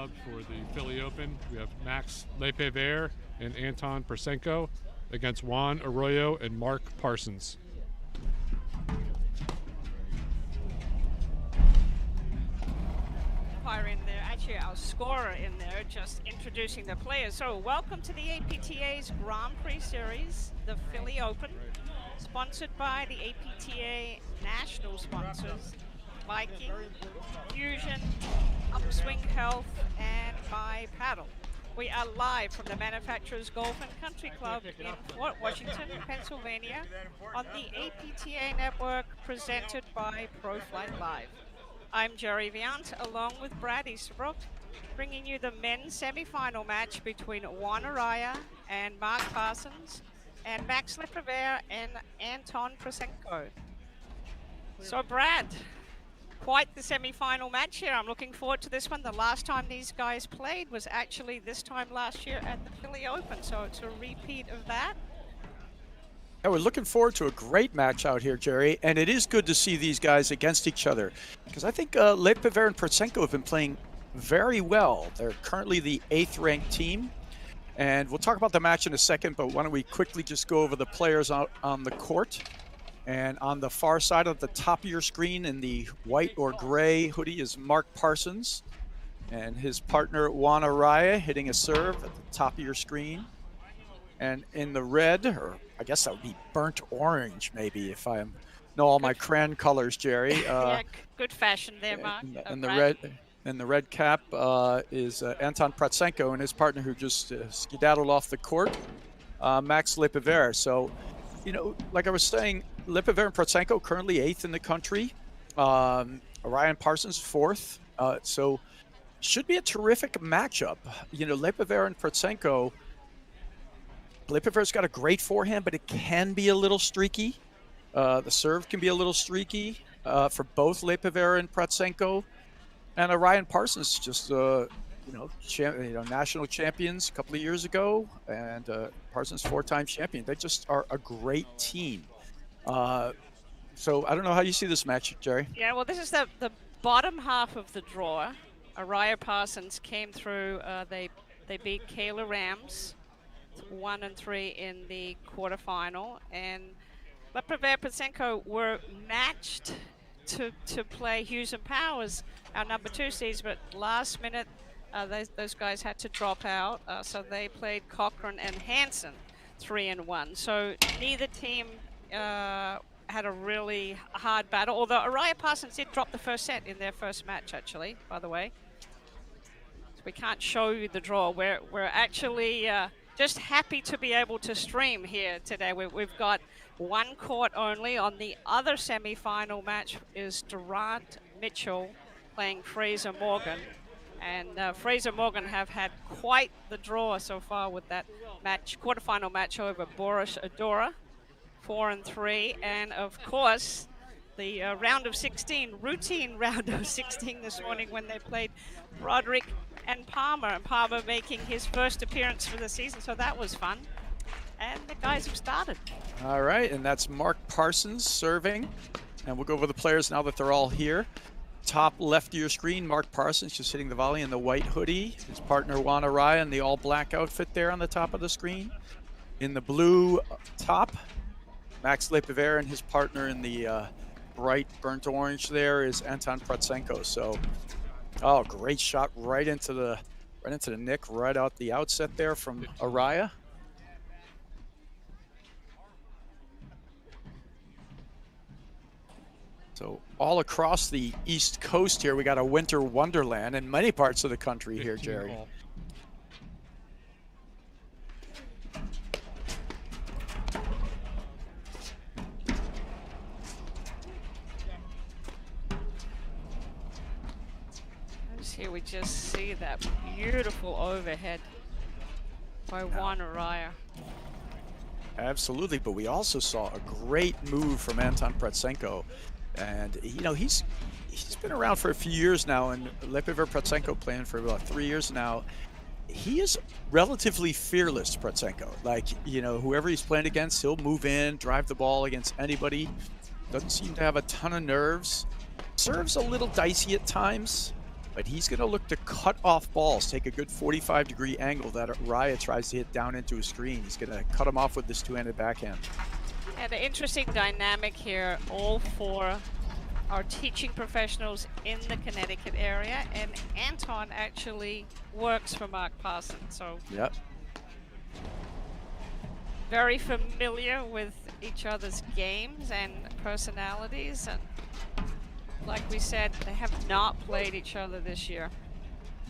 club for the Philly Open. We have Max Lepever and Anton Persenko against Juan Arroyo and Mark Parsons. In there, actually our scorer in there, just introducing the players. So welcome to the APTA's Grand Prix Series, the Philly Open, sponsored by the APTA national sponsors, Viking, Fusion, Upswing Health, and My Paddle. We are live from the Manufacturers Golf and Country Club in Fort Washington, Pennsylvania, on the APTA network, presented by ProFlight Live. I'm Jerry Viant, along with Brad Easterbrook, bringing you the men's semifinal match between Juan Araya and Mark Parsons, and Max Lepever and Anton Persenko. So Brad, quite the semifinal match here. I'm looking forward to this one. The last time these guys played was actually this time last year at the Philly Open, so it's a repeat of that. Yeah, we're looking forward to a great match out here, Jerry, and it is good to see these guys against each other, because I think Lepever and Persenko have been playing very well. They're currently the 8th ranked team, and we'll talk about the match in a second, but why don't we quickly just go over the players out on the court. And on the far side of the top of your screen in the white or gray hoodie is Mark Parsons, and his partner Juan Araya hitting a serve at the top of your screen. And in the red, or I guess that would be burnt orange, maybe, if I know all my crayon colors, Jerry. Yeah, good fashion there, Mark. And the red cap is Anton Persenko and his partner, who just skedaddled off the court, Max Lepever. So, you know, like I was saying, Lepever and Persenko currently 8th in the country. Ryan Parsons 4th. So should be a terrific matchup. You know, Lepever and Persenko. Lepever's got a great forehand, but it can be a little streaky. The serve can be a little streaky for both Lepever and Persenko. And Ryan Parsons, just national champions a couple of years ago, and Parsons 4-time champion. They just are a great team. So I don't know how you see this match, Jerry. Yeah, well, this is the bottom half of the draw. Araya Parsons came through. They beat Kayla Rams 1-3 in the quarterfinal, and Lepever Persenko were matched to play Hughes and Powers, our number 2 seeds, but last minute those guys had to drop out, so they played Cochran and Hansen 3-1. So neither team had a really hard battle, although Araya Parsons did drop the first set in their first match, actually, by the way. So we can't show you the draw. We're actually just happy to be able to stream here today. We've got one court only. On the other semi-final match is Durant Mitchell playing Fraser Morgan. And Fraser Morgan have had quite the draw so far with that match, quarterfinal match over Boris Adora, 4-3. And of course, the round of 16, routine round of 16 this morning when they played Roderick and Palmer making his first appearance for the season, so that was fun. And the guys have started. All right, and that's Mark Parsons serving. And we'll go over the players now that they're all here. Top left of your screen, Mark Parsons just hitting the volley in the white hoodie. His partner Juan Araya in the all-black outfit there on the top of the screen. In the blue top, Max Lepever and his partner in the bright burnt orange there is Anton Persenko. So, oh, great shot right into the nick, right out the outset there from Araya. So all across the East Coast here, we got a winter wonderland in many parts of the country here, Jerry. Here we just see that beautiful overhead by Juan Araya. Absolutely, but we also saw a great move from Anton Persenko. And, you know, he's been around for a few years now, and Lepever Persenko playing for about 3 years now. He is relatively fearless, Persenko. Like, you know, whoever he's playing against, he'll move in, drive the ball against anybody. Doesn't seem to have a ton of nerves. Serves a little dicey at times, But he's going to look to cut off balls, take a good 45-degree angle that Araya tries to hit down into a screen. He's going to cut him off with this two-handed backhand. And an interesting dynamic here, all four are teaching professionals in the Connecticut area, and Anton actually works for Mark Parsons, so Yep. very familiar with each other's games and personalities, and like we said, they have not played each other this year.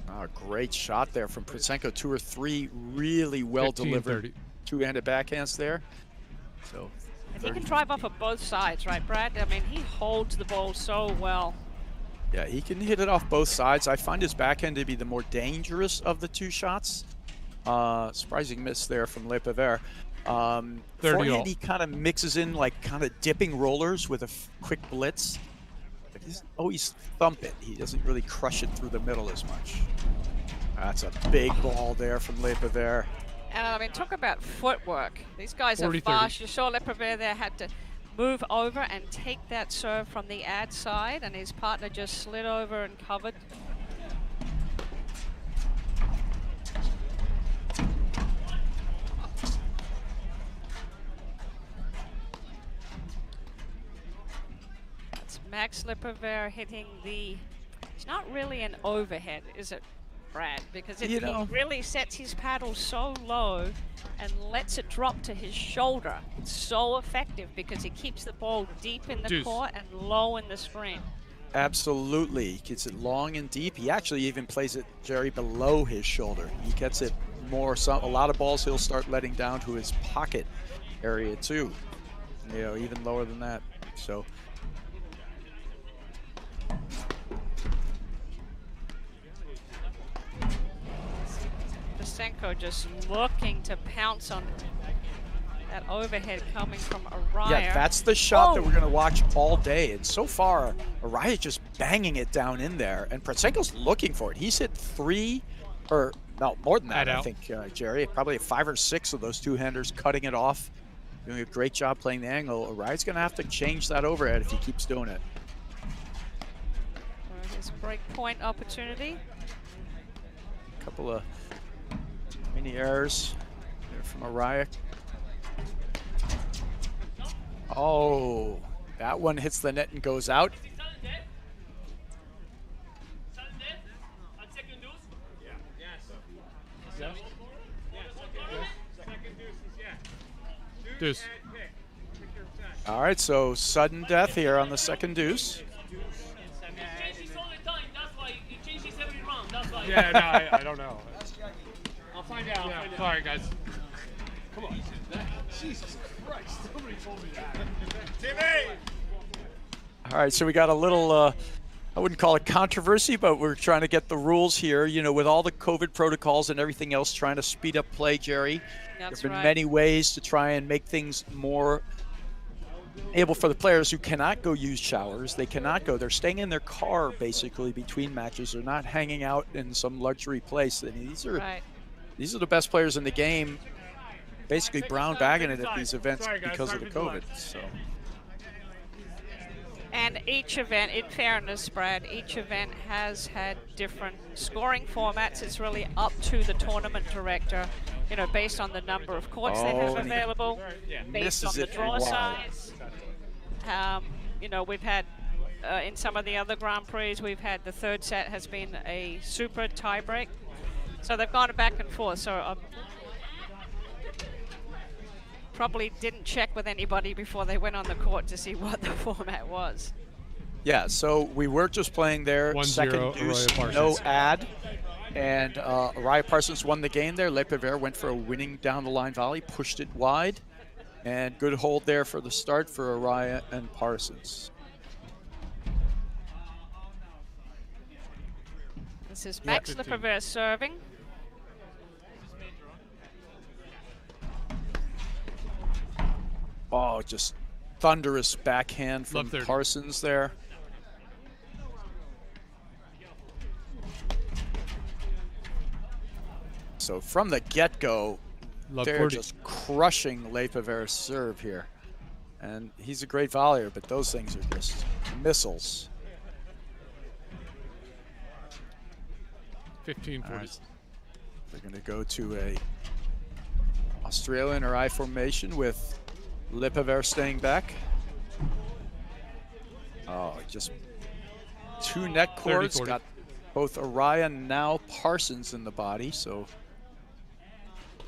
Oh, great shot there from Protsenko. 2 or 3 really well delivered two-handed backhands there. So. And he can drive off of both sides, right, Brad? I mean, he holds the ball so well. Yeah, he can hit it off both sides. I find his backhand to be the more dangerous of the two shots. Surprising miss there from Lepever. Forehand, he kind of mixes in like kind of dipping rollers with a quick blitz. But he's always thump it. He doesn't really crush it through the middle as much. That's a big ball there from Lepever. And I mean, talk about footwork. These guys are 40-30. fast. You saw Lepever there had to move over and take that serve from the ad side, and his partner just slid over and covered. It's Max Lepever hitting the, it's not really an overhead, is it, Brad? Because he really sets his paddle so low and lets it drop to his shoulder. It's so effective because he keeps the ball deep in the court and low in the screen. Absolutely. He gets it long and deep. He actually even plays it, Jerry, below his shoulder. He gets it more, a lot of balls he'll start letting down to his pocket area too. You know, even lower than that. So. Protsenko just looking to pounce on that overhead coming from Araya. Yeah, that's the shot that we're going to watch all day. And so far, Araya just banging it down in there. And Protsenko's looking for it. He's hit 3, or no, more than that, I think, Jerry. Probably 5 or 6 of those two-handers cutting it off. Doing a great job playing the angle. Araya's going to have to change that overhead if he keeps doing it. His break point opportunity. A couple of mini errors there from Araya. Oh, that one hits the net and goes out. Deuce. All right, so sudden death here on the second deuce. Yeah, no, I don't know. I'll find out. Yeah, sorry, guys. Come on. Jesus Christ, somebody told me that. Timmy! All right, so we got a little, I wouldn't call it controversy, but we're trying to get the rules here, you know, with all the COVID protocols and everything else, trying to speed up play, Jerry. That's there have been many ways to try and make things more able for the players who cannot go use showers. They cannot go. They're staying in their car, basically, between matches. They're not hanging out in some luxury place. I mean, these are the best players in the game, basically brown bagging it at these events because of the COVID. So. And each event, in fairness, Brad, each event has had different scoring formats. It's really up to the tournament director, you know, based on the number of courts they have available, based on the draw size. You know, we've had, in some of the other Grand Prix, we've had the third set has been a super tiebreak. So they've gone back and forth. So probably didn't check with anybody before they went on the court to see what the format was. Yeah, so we were just playing there. 1-0, second deuce, no ad. And Araya Parsons won the game there. Lepever went for a winning down the line volley, pushed it wide. And good hold there for the start for Araya and Parsons. This is Max Lepever serving. Oh, just thunderous backhand from Parsons there. So from the get-go, they're just crushing Lepever's serve here. And he's a great volleyer, but those things are just missiles. 15-40. Right. They're going to go to a Australian or I formation with Lepever staying back. Oh, just 2 net cords. 30-40. Got both Araya and now Parsons in the body, so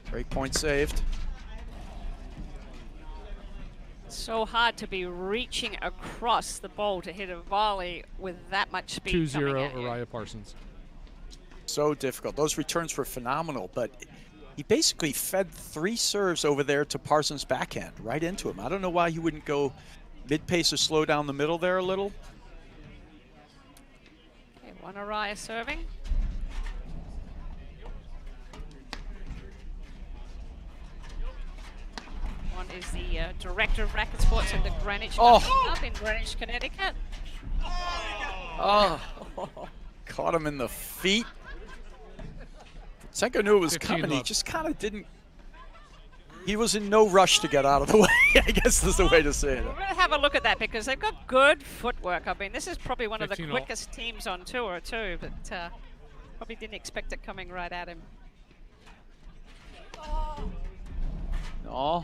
break point saved. So hard to be reaching across the bowl to hit a volley with that much speed. 2-0 coming at you. Araya Parsons. So difficult. Those returns were phenomenal, but he basically fed 3 serves over there to Parsons' backhand, right into him. I don't know why he wouldn't go mid-pace or slow down the middle there a little. Okay, one Araya serving. One is the director of racket sports at the Greenwich Club in Greenwich, Connecticut. Oh, caught him in the feet. Senko knew it was 15 coming. He love. just kind of didn't. He was in no rush to get out of the way, I guess is the way to say it. We're going to have a look at that because they've got good footwork. I mean, this is probably one of the 15 all. quickest teams on tour too, but probably didn't expect it coming right at him. No.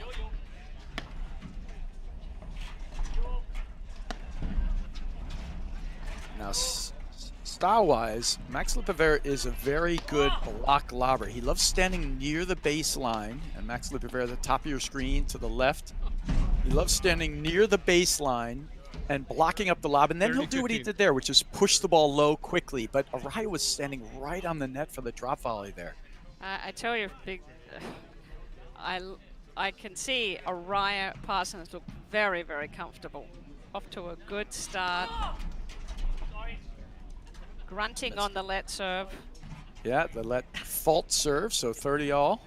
Now, style-wise, Max Lepever is a very good block lobber. He loves standing near the baseline, and Max Lepever at the top of your screen to the left. He loves standing near the baseline and blocking up the lob, and then he'll do what he 30-15. did there, which is push the ball low quickly. But Araya was standing right on the net for the drop volley there. I tell you, big. I can see Araya Parsons look very, very comfortable. Off to a good start. Grunting on the let serve. Yeah, the let fault serve, so 30 all.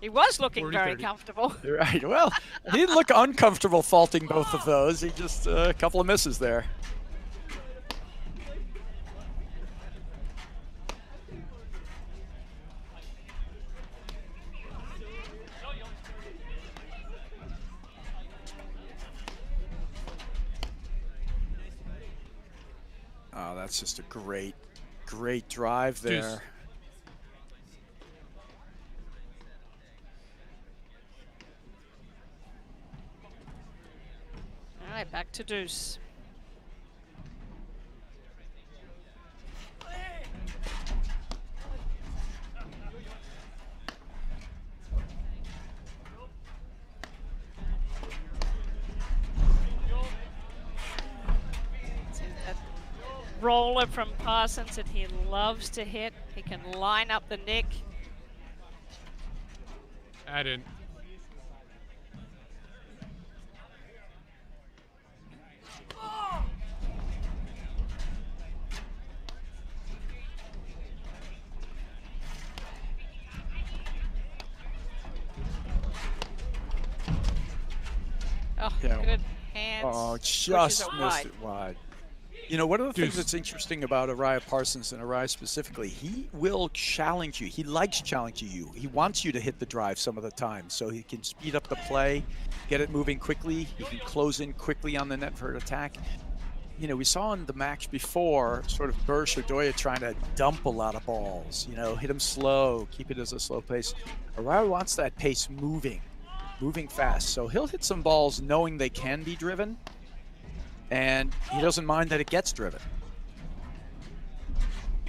He was looking very 40-30. comfortable. Right. Well, he didn't look uncomfortable faulting both of those. He just a couple of misses there. Oh, that's just a great, great drive there. Deuce. All right, back to deuce. Roller from Parsons that he loves to hit. He can line up the nick. Add in. Oh, Yeah. good hands. Oh, Pushes just it missed wide. it wide. You know, one of the things Deuce. that's interesting about Araya Parsons and Araya specifically, he will challenge you. He likes challenging you. He wants you to hit the drive some of the time, so he can speed up the play, get it moving quickly. He can close in quickly on the net for an attack. You know, we saw in the match before, sort of Bersh or Doya trying to dump a lot of balls, you know, hit them slow, keep it as a slow pace. Araya wants that pace moving fast. So he'll hit some balls knowing they can be driven, and he doesn't mind that it gets driven.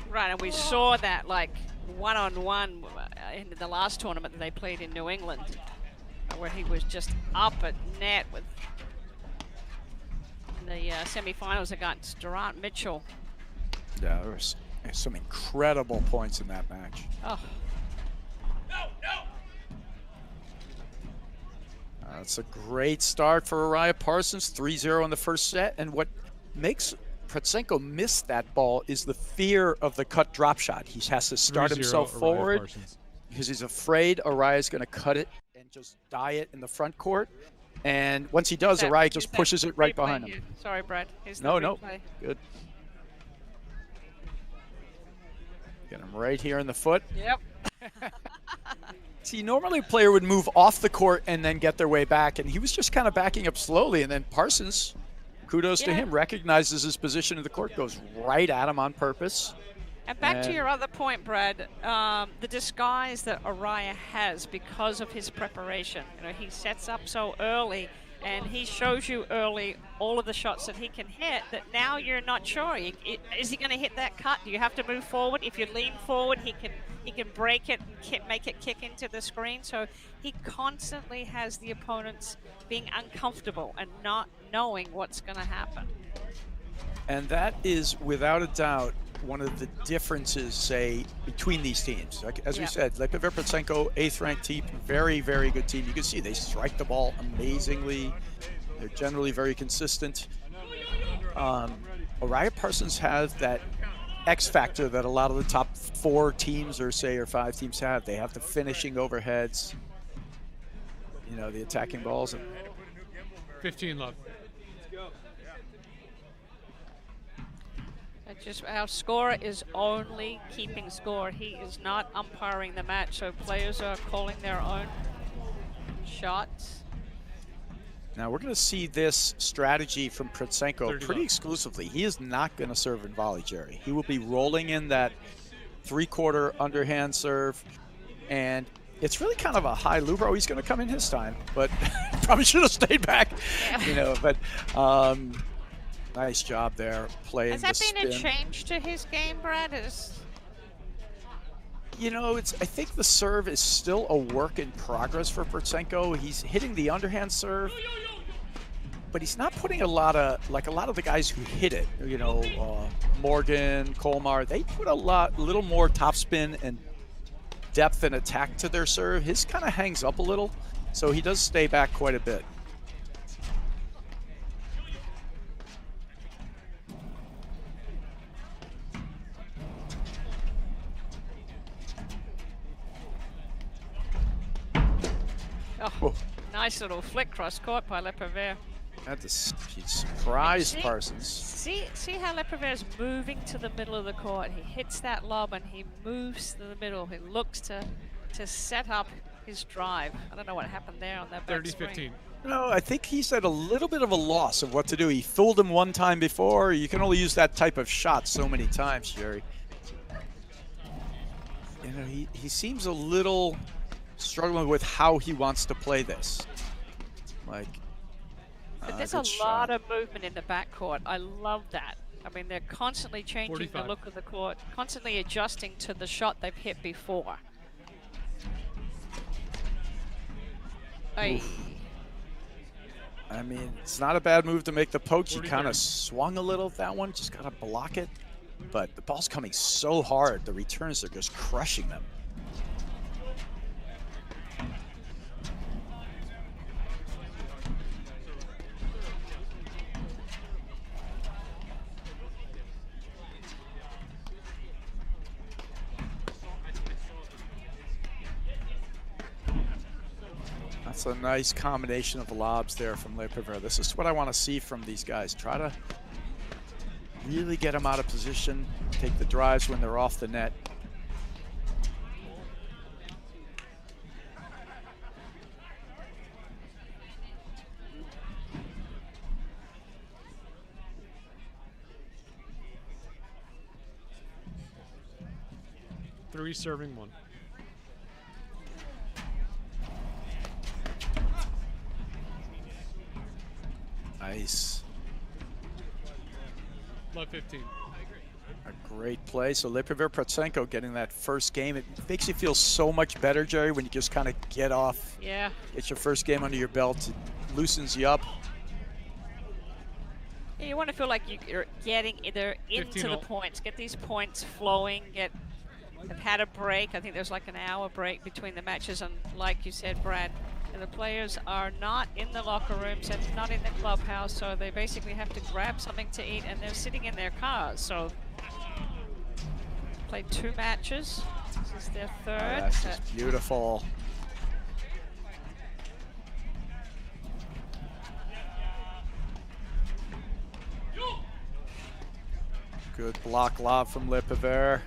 Right, and we saw that like one-on-one in the last tournament that they played in New England, where he was just up at net with the semifinals against Durant Mitchell. Yeah, there was some incredible points in that match. Oh, It's a great start for Araya Parsons, 3-0 in the first set. And what makes Protsenko miss that ball is the fear of the cut drop shot. He has to start 3-0 himself Araya forward Parsons. because he's afraid Araya's going to cut it and just die it in the front court. And once he does, Araya just pushes it right behind him. Sorry, Brad. Here's the No, no. replay. Good. Get him right here in the foot. Yep. See, normally a player would move off the court and then get their way back, and he was just kind of backing up slowly, and then Parsons kudos to Yeah. him. Recognizes his position in the court, goes right at him on purpose. And back to your other point, Brad, the disguise that Araya has because of his preparation. You know, he sets up so early, and he shows you early all of the shots that he can hit that now you're not sure. Is he going to hit that cut? Do you have to move forward? If you lean forward, he can break it and make it kick into the screen. So he constantly has the opponents being uncomfortable and not knowing what's going to happen. And that is, without a doubt, one of the differences, say, between these teams. Like, as we said, Lepever-Petsenko, 8th ranked team, very, very good team. You can see they strike the ball amazingly. They're generally very consistent. Araya Parsons has that X factor that a lot of the top 4 teams or 5 teams have. They have the finishing overheads, you know, the attacking balls. 15 love. Just our scorer is only keeping score. He is not umpiring the match, so players are calling their own shots. Now we're going to see this strategy from Petsenko pretty exclusively. He is not going to serve in volley, Jerry. He will be rolling in that 3/4 underhand serve, and it's really kind of a high Lubro. He's going to come in his time, but probably should have stayed back, you know. But nice job there playing the spin. Has that been a change to his game, Brad? You know, I think the serve is still a work in progress for Petsenko. He's hitting the underhand serve, but he's not putting a lot of the guys who hit it. You know, Morgan, Kolmar, they put a little more topspin and depth and attack to their serve. His kind of hangs up a little, so he does stay back quite a bit. Oh, nice little flick cross court by Lepever. He surprised Parsons. See how Lepever's moving to the middle of the court. He hits that lob and he moves to the middle. He looks to set up his drive. I don't know what happened there on that back 30-15. No, I think he's at a little bit of a loss of what to do. He fooled him one time before. You can only use that type of shot so many times, Jerry. You know, he seems a little struggling with how he wants to play this. Like, but there's a lot of movement in the backcourt. I love that. I mean, they're constantly changing 45. the look of the court, constantly adjusting to the shot they've hit before. I mean, it's not a bad move to make the poke. He kind of swung a little that one, just got to block it. But the ball's coming so hard, the returns are just crushing them. That's a nice combination of lobs there from Lepever. This is what I want to see from these guys. Try to really get them out of position, take the drives when they're off the net. Three serving one. Nice. Love 15. A great play. So Lepever Petsenko getting that first game. It makes you feel so much better, Jerry, when you just kind of get off. Yeah. Get your first game under your belt. It loosens you up. Yeah, you want to feel like you're getting either into the points, get these points flowing, They've had a break. I think there's like an hour break between the matches, and like you said, Brad, the players are not in the locker rooms and not in the clubhouse, so they basically have to grab something to eat, and they're sitting in their cars. So played 2 matches. This is their 3rd. Oh, that's just beautiful. Good block lob from Lepever.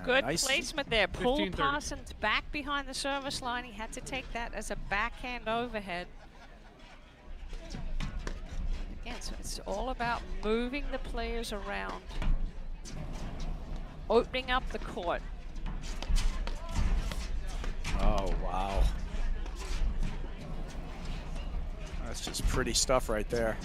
Good placement there. Pulled Parsons back behind the service line. He had to take that as a backhand overhead. again, so it's all about moving the players around, opening up the court. Oh, wow. That's just pretty stuff right there.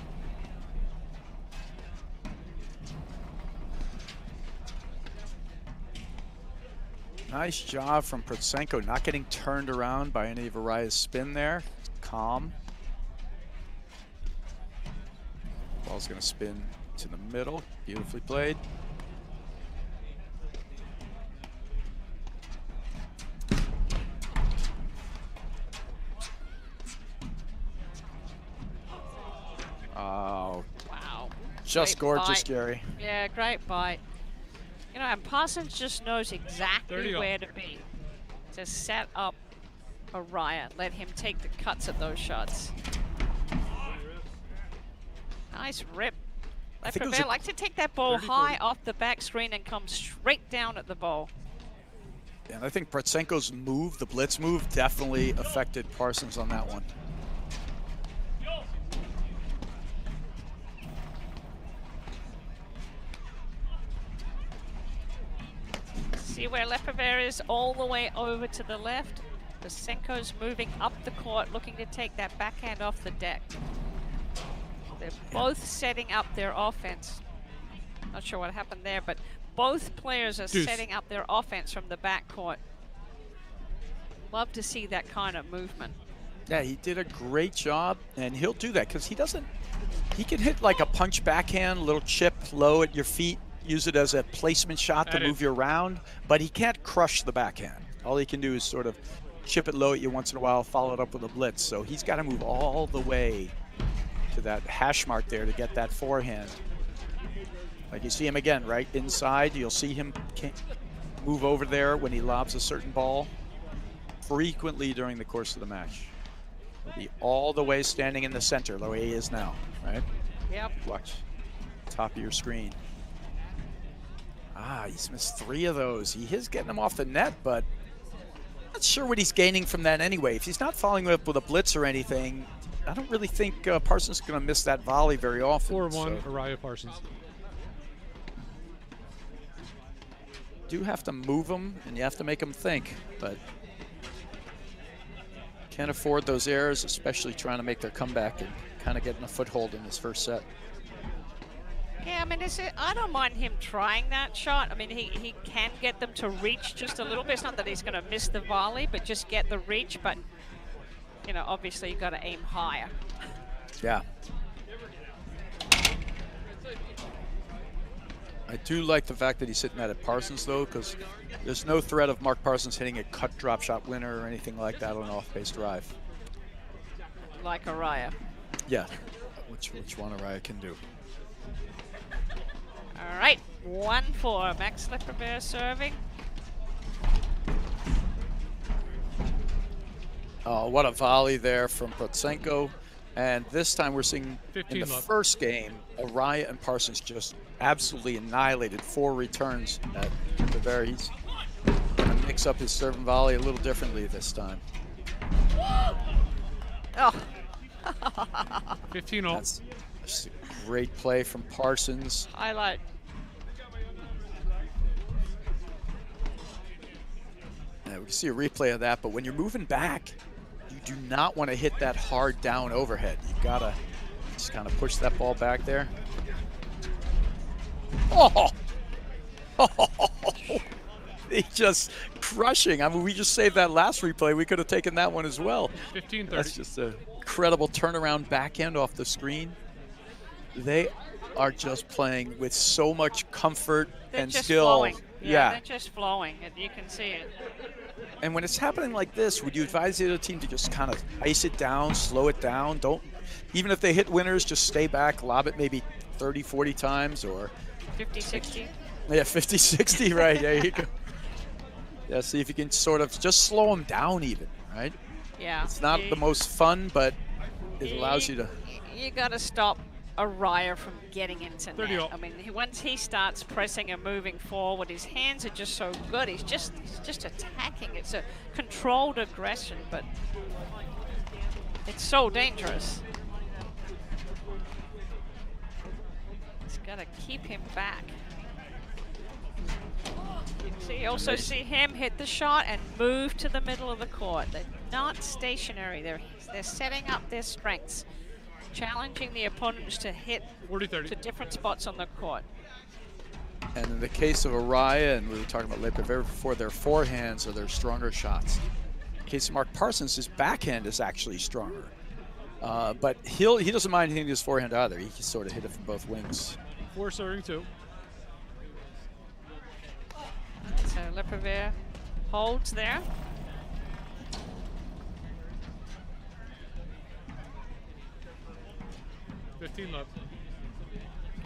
Nice job from Protsenko, not getting turned around by any of Araya's spin there. Calm. Ball's gonna spin to the middle. Beautifully played. Oh. Wow. Just Great gorgeous, bite. Gary. Yeah, great bite. You know, and Parsons just knows exactly 30 where to be to set up Araya. Let him take the cuts at those shots. Nice rip. I think it was Lepervere like to take that ball 30, high off the back screen and come straight down at the ball. And I think Protsenko's move, the blitz move, definitely affected Parsons on that one. See where Lepervere is all the way over to the left. Protsenko's moving up the court, looking to take that backhand off the deck. They're both setting up their offense. Not sure what happened there, but both players are Deuce. setting up their offense from the backcourt. Love to see that kind of movement. Yeah, he did a great job, and he'll do that because he can hit like a punch backhand, a little chip low at your feet, use it as a placement shot to move you around, but he can't crush the backhand. All he can do is sort of chip it low at you once in a while, follow it up with a blitz. So he's got to move all the way to that hash mark there to get that forehand. Like you see him again, right inside. You'll see him move over there when he lobs a certain ball frequently during the course of the match. He'll be all the way standing in the center, the way he is now, right? Yep. Watch, top of your screen. Ah, he's missed 3 of those. He is getting them off the net, but not sure what he's gaining from that anyway. If he's not following up with a blitz or anything, I don't really think Parsons is going to miss that volley very often. 4-1, Araya Parsons. Do have to move him, and you have to make him think, but can't afford those errors, especially trying to make their comeback and kind of getting a foothold in this first set. Yeah, I mean, I don't mind him trying that shot. I mean, he can get them to reach just a little bit. It's not that he's going to miss the volley, but just get the reach. But, you know, obviously you've got to aim higher. Yeah. I do like the fact that he's hitting that at Parsons, though, because there's no threat of Mark Parsons hitting a cut drop shot winner or anything like that on an off-base drive. Like Araya. Yeah, which one Araya can do. All right, 1-4. Max Lepervere serving. Oh, what a volley there from Protsenko. And this time we're seeing in the first game, Araya and Parsons just absolutely annihilated 4 returns at Lepervere. He's going to mix up his serve and volley a little differently this time. Oh. 15-0. That's just a great play from Parsons. Highlight. Yeah, we can see a replay of that, but when you're moving back, you do not want to hit that hard down overhead. You gotta just kind of push that ball back there. Oh! He just crushing. I mean, we just saved that last replay. We could have taken that one as well. 15-30. That's just an incredible turnaround backhand off the screen. They are just playing with so much comfort and just skill. Flowing. Yeah, they're just flowing, and you can see it. And when it's happening like this, would you advise the other team to just kind of ice it down, slow it down? Don't, even if they hit winners, just stay back, lob it maybe 30, 40 times, or 50, 60. Yeah, 50, 60, right, there you go. Yeah, see if you can sort of just slow them down even, right? Yeah. It's not the most fun, but it allows you to. You got to stop Araya from getting into 30 net. all. I mean, once he starts pressing and moving forward, his hands are just so good. He's just attacking. It's a controlled aggression, but it's so dangerous. got to keep him back. So you also see him hit the shot and move to the middle of the court. They're not stationary. They're setting up their strengths, challenging the opponents to hit 40-30 to different spots on the court. And in the case of Araya, and we were talking about Le Pavere before, their forehands are their stronger shots. In the case of Mark Parsons, his backhand is actually stronger. But he doesn't mind hitting his forehand either. He can sort of hit it from both wings. 4 serving 2. So Le Pavere holds there. $15 left.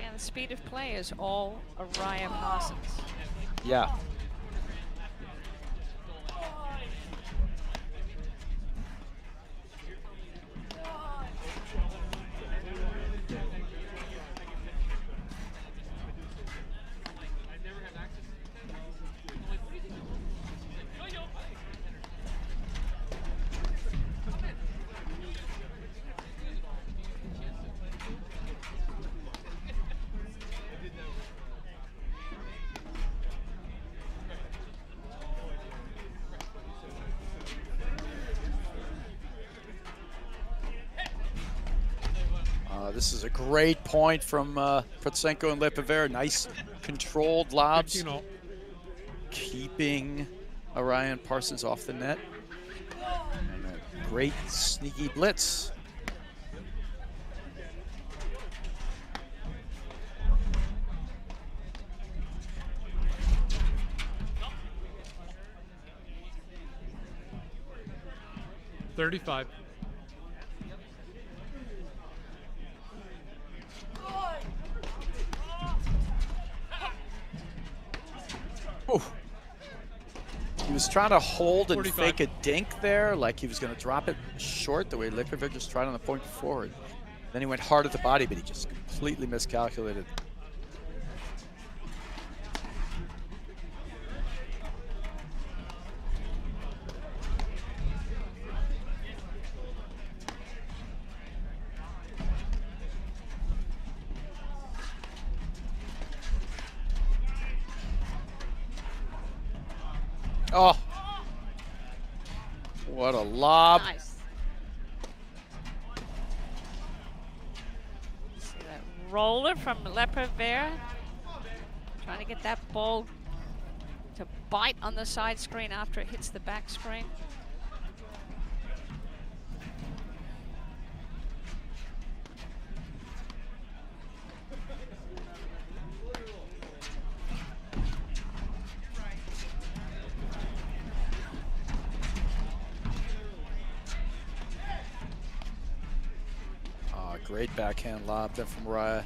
And the speed of play is all Araya Parsons. Yeah. This is a great point from Protsenko and Le Pavere. Nice controlled lobs, keeping Araya and Parsons off the net. And a great sneaky blitz. $35. Oh. He was trying to hold and 45. fake a dink there, like he was going to drop it short the way Le Pavere just tried on the point forward. Then he went hard at the body, but he just completely miscalculated. Oh, what a lob. Nice. See that roller from Le Pavere. Trying to get that ball to bite on the side screen after it hits the back screen. Great backhand lob there from Araya.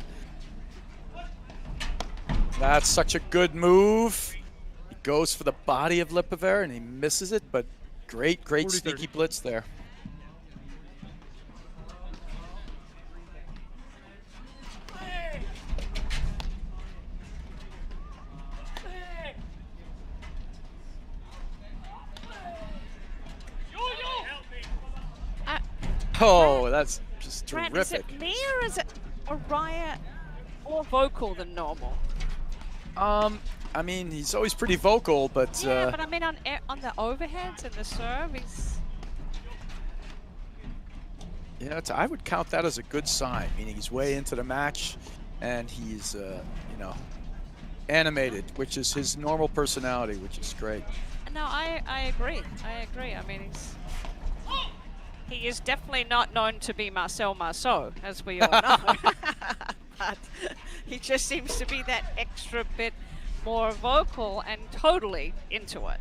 That's such a good move. He goes for the body of Le Pavere and he misses it, but great 40-30. sneaky blitz there. Oh, that's just Grant, terrific. is it me or is it Araya more vocal than normal? I mean, he's always pretty vocal, but Yeah, but I mean on the overheads and the serve, he's... yeah, I would count that as a good sign, meaning he's way into the match and he's, you know, animated, which is his normal personality, which is great. No, I agree. I mean, he is definitely not known to be Marcel Marceau, as we all know. But he just seems to be that extra bit more vocal and totally into it.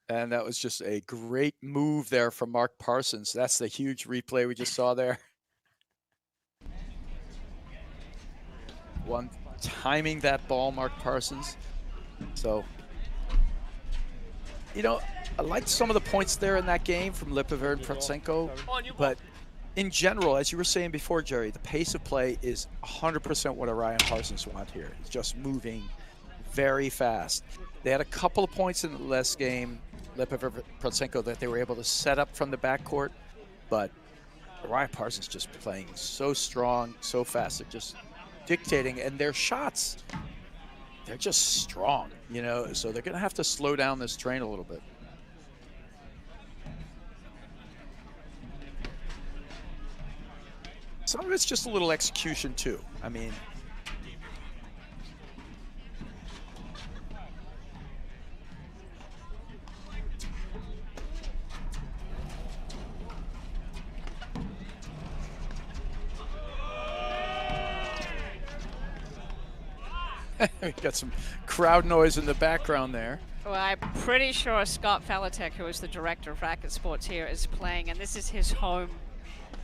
And that was just a great move there from Mark Parsons. That's the huge replay we just saw there. One timing that ball, Mark Parsons. So, you know, I liked some of the points there in that game from Le Pavere and Protsenko, but in general, as you were saying before, Jerry, the pace of play is 100% what Araya and Parsons want here. It's just moving very fast. They had a couple of points in the last game, Le Pavere, Protsenko, that they were able to set up from the backcourt, but Uriah Parsons just playing so strong, so fast. They're just dictating, and their shots, they're just strong, you know, so they're going to have to slow down this train a little bit. Some of it's just a little execution, too. I mean, we got some crowd noise in the background there. Well, I'm pretty sure Scott Falatek, who is the director of Racket Sports here, is playing, and this is his home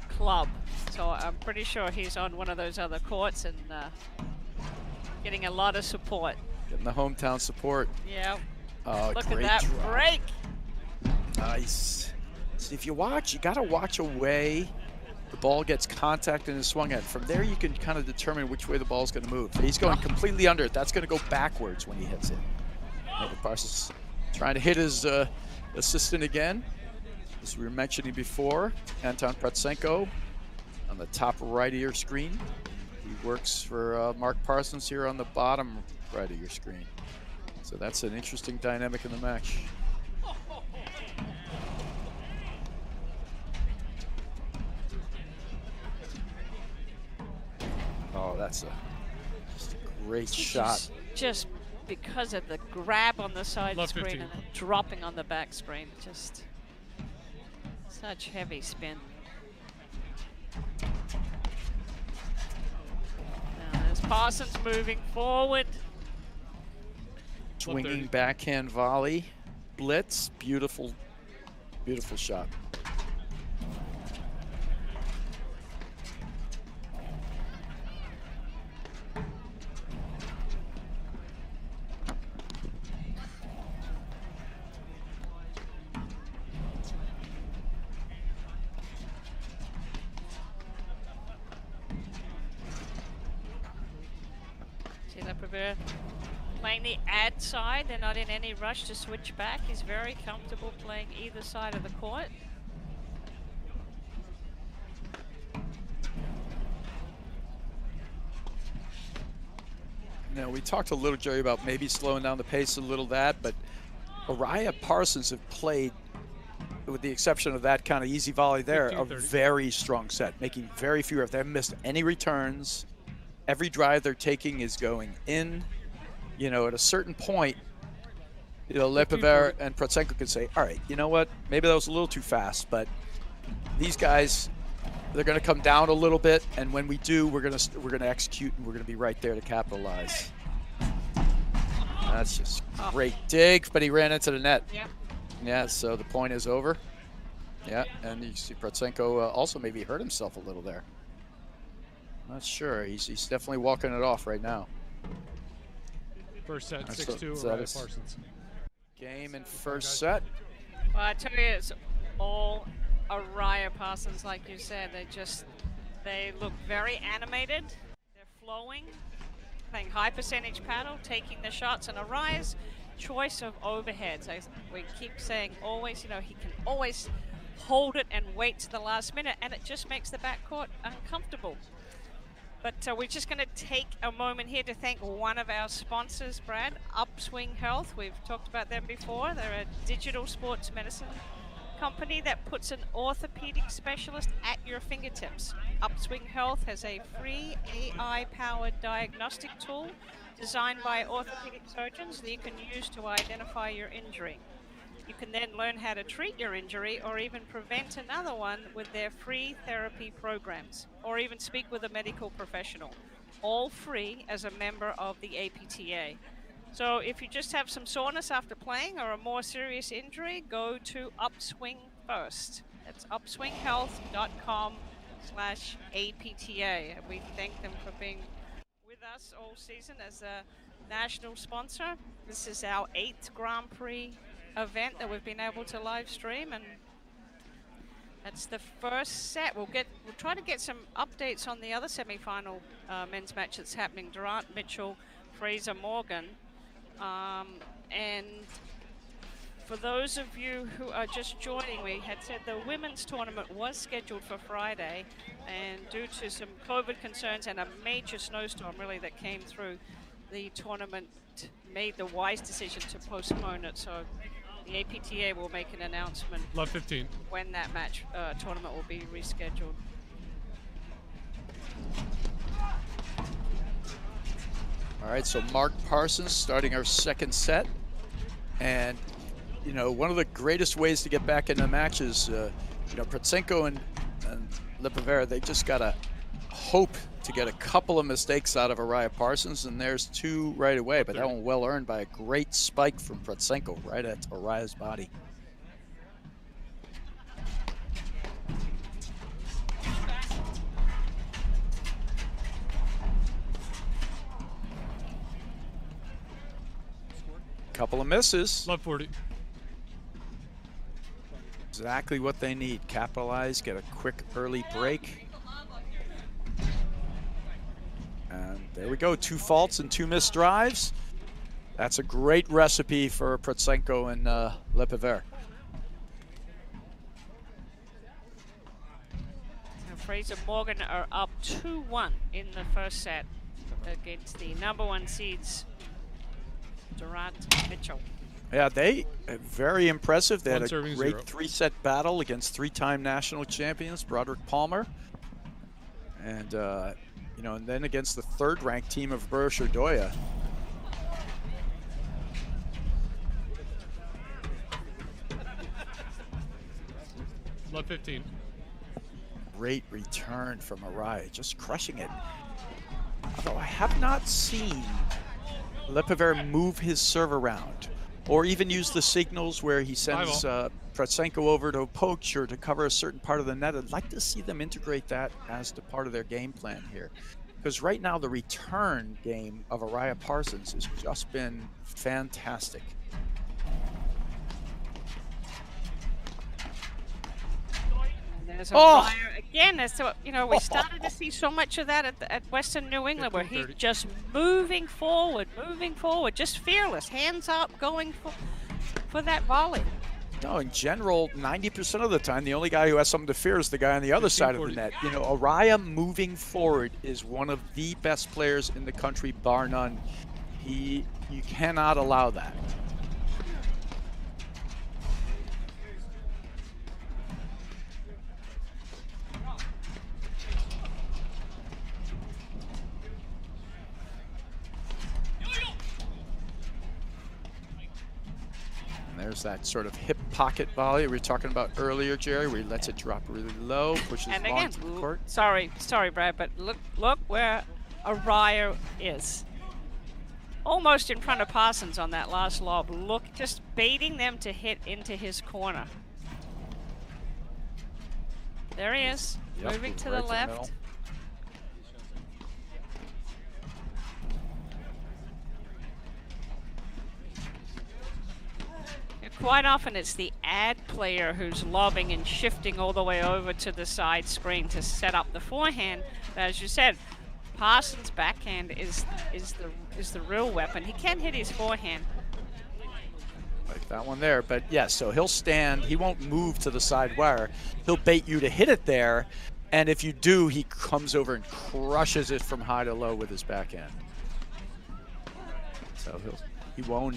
club. So I'm pretty sure he's on one of those other courts and getting a lot of support. Getting the hometown support. Yeah. Oh, look great at that drop. break. Nice. See, if you watch, you got to watch away. The ball gets contact and is swung at. From there, you can kind of determine which way the ball's going to move. He's going completely under it. That's going to go backwards when he hits it. Parsons trying to hit his assistant again. As we were mentioning before, Anton Protsenko on the top right of your screen. He works for Mark Parsons here on the bottom right of your screen. So that's an interesting dynamic in the match. Oh, that's just a great shot. Just because of the grab on the side Love screen 15. and then dropping on the back screen. Just such heavy spin. Now there's Parsons moving forward. Swinging backhand volley. Blitz. Beautiful, beautiful shot. Playing the ad side, they're not in any rush to switch back. He's very comfortable playing either side of the court. Now, we talked a little, Jerry, about maybe slowing down the pace a little but Uriah Parsons have played, with the exception of that kind of easy volley there, a very strong set, making very few errors. They haven't missed any returns. Every drive they're taking is going in. You know, at a certain point, you know, Lepever and Protsenko could say, all right, you know what, maybe that was a little too fast, but these guys, they're going to come down a little bit, and when we do, we're going to execute, and we're going to be right there to capitalize. That's just great dig, but he ran into the net. Yeah. Yeah, so the point is over. Yeah, and you see Protsenko also maybe hurt himself a little there. Not sure. He's definitely walking it off right now. First set, 6-2, Uriah Parsons. Game in first set. Well, I tell you, it's all Uriah Parsons, like you said. They look very animated. They're flowing, playing high percentage paddle, taking the shots, and Uriah's choice of overheads. We keep saying always, you know, he can always hold it and wait to the last minute, and it just makes the backcourt uncomfortable. But we're just going to take a moment here to thank one of our sponsors, Brad, Upswing Health. We've talked about them before. They're a digital sports medicine company that puts an orthopedic specialist at your fingertips. Upswing Health has a free AI-powered diagnostic tool designed by orthopedic surgeons that you can use to identify your injury. You can then learn how to treat your injury or even prevent another one with their free therapy programs, or even speak with a medical professional, all free as a member of the APTA. So if you just have some soreness after playing or a more serious injury, go to Upswing first. That's upswinghealth.com/APTA. And we thank them for being with us all season as a national sponsor. This is our 8th Grand Prix event that we've been able to live stream, and that's the first set. We'll try to get some updates on the other semi-final men's match that's happening. Durant Mitchell, Fraser Morgan, and For those of you who are just joining, we had said the women's tournament was scheduled for Friday, and due to some COVID concerns and a major snowstorm really that came through, the tournament made the wise decision to postpone it. So the APTA will make an announcement Love 15. when that match tournament will be rescheduled. All right, so Mark Parsons starting our second set. And, you know, one of the greatest ways to get back into matches, you know, Prudsenko and Lipavera, they just got to hope to get a couple of mistakes out of Araya Parsons, and there's two right away, but that one well earned by a great spike from Prudsenko right at Araya's body. Couple of misses. Love 40. Exactly what they need. Capitalize, get a quick early break. And there we go, 2 faults and 2 missed drives. That's a great recipe for Prudsenko and Lipavera. Fraser Morgan are up 2-1 in the first set against the #1 seeds, Durant Mitchell. Yeah, they very impressive. They had a 1-0. great 3-set battle against 3-time national champions Broderick Palmer, and you know, and then against the 3rd-ranked team of Borussia Doya. Love 15. Great return from Araya, just crushing it. Although I have not seen Lipavera move his serve around, or even use the signals where he sends Prudsenko over to poach or to cover a certain part of the net. I'd like to see them integrate that as to part of their game plan here. Because right now the return game of Araya Parsons has just been fantastic. There's Araya again. So, you know, we started to see so much of that at Western New England, where he's just moving forward, just fearless, hands up, going for that volley. No, in general, 90% of the time, the only guy who has something to fear is the guy on the other side of the net. You know, Araya moving forward is one of the best players in the country, bar none. You cannot allow that. There's that sort of hip pocket volley we were talking about earlier, Jerry, where he lets it drop really low, pushes And long again, to the court. sorry, Brad, but look where Araya is. Almost in front of Parsons on that last lob. Look, just baiting them to hit into his corner. There he is, moving to the left. Quite often it's the ad player who's lobbing and shifting all the way over to the side screen to set up the forehand. But as you said, Parsons' backhand is the real weapon. He can hit his forehand. Like that one there, but yes, so he'll stand, he won't move to the side wire. He'll bait you to hit it there, and if you do, he comes over and crushes it from high to low with his backhand. So he will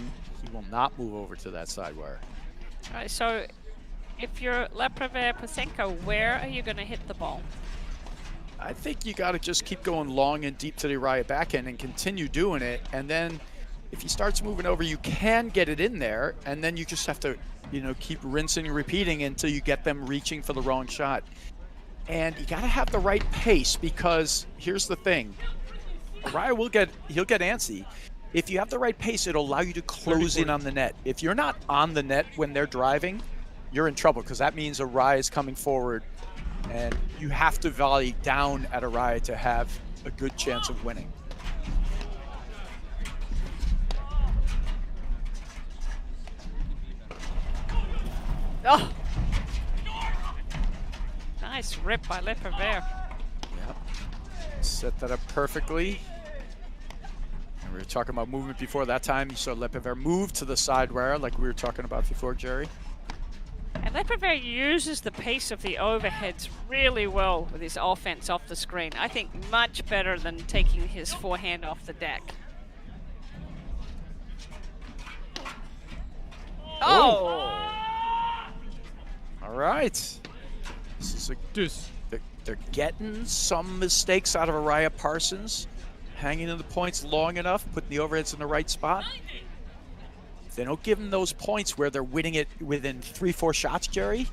not move over to that side wire. All right, so if you're Lipavera Prudsenko, where are you going to hit the ball? I think you got to just keep going long and deep to the Araya backhand and continue doing it. And then if he starts moving over, you can get it in there. And then you just have to, you know, keep rinsing and repeating until you get them reaching for the wrong shot. And you got to have the right pace, because here's the thing. Araya he'll get antsy. If you have the right pace, it'll allow you to close in on the net. If you're not on the net when they're driving, you're in trouble, because that means Araya is coming forward, and you have to volley down at Araya to have a good chance of winning. Oh! Nice rip by Lipavera. Yep. Set that up perfectly. And We were talking about movement before. That time you saw Lepever move to the side wire like we were talking about before, Jerry. And Lepever uses the pace of the overheads really well with his offense off the screen. I think much better than taking his forehand off the deck. Oh! All right. This is a deuce. They're getting some mistakes out of Araya Parsons, hanging in the points long enough, putting the overheads in the right spot. If they don't give them those points where they're winning it within 3-4 shots, Jerry,